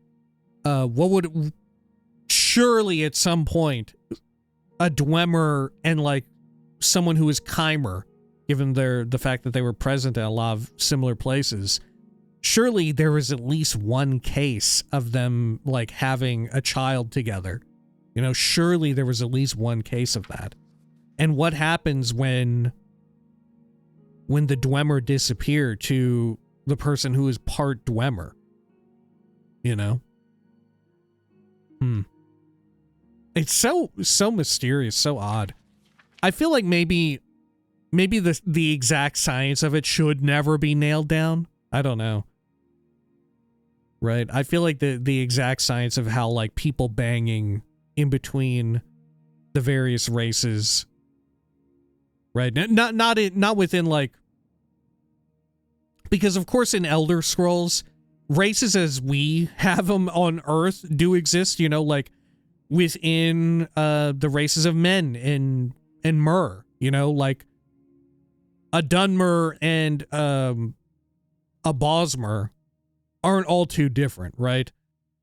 Speaker 1: what would surely at some point a Dwemer and like someone who is Chimer, given the fact that they were present in a lot of similar places, surely there was at least one case of them, like, having a child together. You know, surely there was at least one case of that. And what happens when the Dwemer disappear to the person who is part Dwemer? You know? It's so mysterious, so odd. I feel like maybe the exact science of it should never be nailed down. I don't know. Right? I feel like the exact science of how, like, people banging in between the various races, right? Not within, like, because of course in Elder Scrolls, races as we have them on Earth do exist, you know, like within the races of men in Myr, you know, like a Dunmer and a Bosmer aren't all too different, right?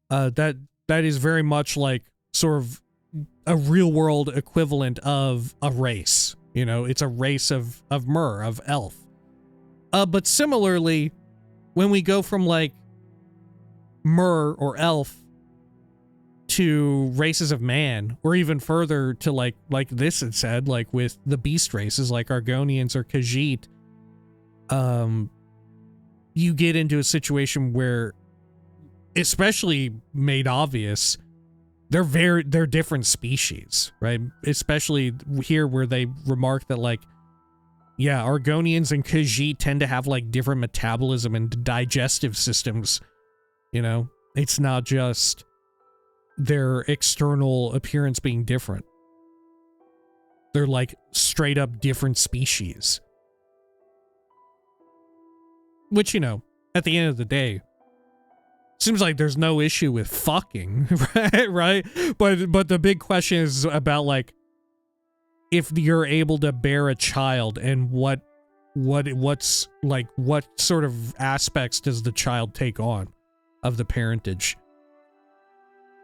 Speaker 1: That is very much like sort of a real world equivalent of a race, you know, it's a race of Myr, of elf. But similarly, when we go from like Myr or elf to races of man, or even further to like this had said, like with the beast races like Argonians or Khajiit, you get into a situation where, especially made obvious, they're different species, right? Especially here where they remark that, like, yeah, Argonians and Khajiit tend to have like different metabolism and digestive systems, you know? It's not just their external appearance being different. They're like straight up different species. Which, you know, at the end of the day, seems like there's no issue with fucking, right? But the big question is about, like, if you're able to bear a child and what's like, what sort of aspects does the child take on of the parentage?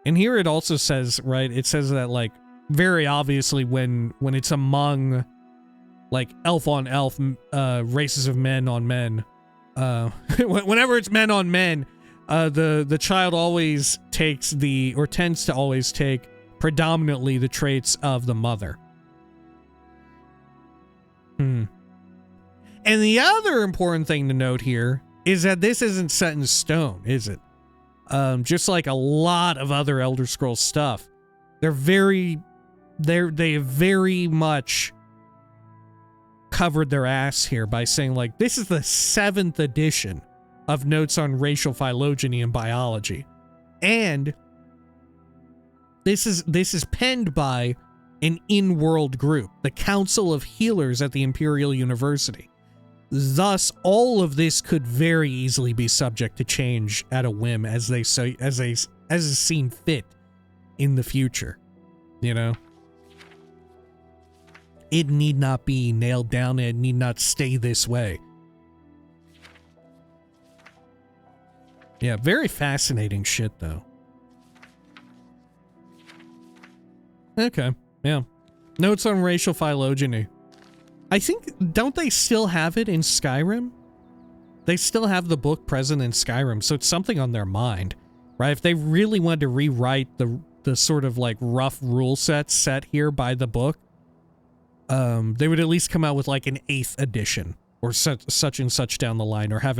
Speaker 1: And here it also says, right, it says that, like, very obviously when it's among, like, elf on elf, races of men on men, whenever it's men on men, the child always takes tends to always take predominantly the traits of the mother. And the other important thing to note here is that this isn't set in stone, is it? Just like a lot of other Elder Scrolls stuff, they very much covered their ass here by saying, like, this is the 7th edition of Notes on Racial Phylogeny and Biology, and this is penned by an in-world group, the Council of Healers at the Imperial University. Thus, all of this could very easily be subject to change at a whim as is seen fit in the future. You know, it need not be nailed down. It need not stay this way. Yeah, very fascinating shit, though. Okay, yeah. Notes on Racial Phylogeny. I think, don't they still have it in Skyrim? They still have the book present in Skyrim, so it's something on their mind, right? If they really wanted to rewrite the sort of, like, rough rule set here by the book, they would at least come out with, like, an 8th edition, or such and such down the line, or have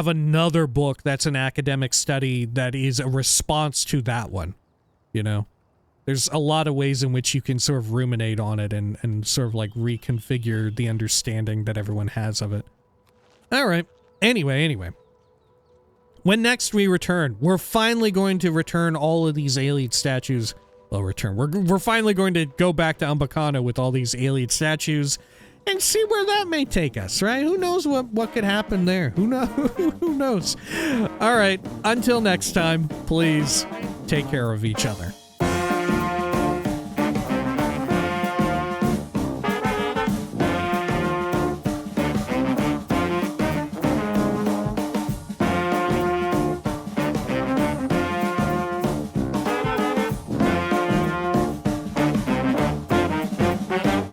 Speaker 1: another book that's an academic study that is a response to that one, you know? There's a lot of ways in which you can sort of ruminate on it and sort of, like, reconfigure the understanding that everyone has of it. Alright. Anyway. When next we return, we're finally going to return all of these Ayleid statues. Well, we're finally going to go back to Umbacana with all these Ayleid statues and see where that may take us, right? Who knows what could happen there? Who knows? Alright, until next time, please take care of each other.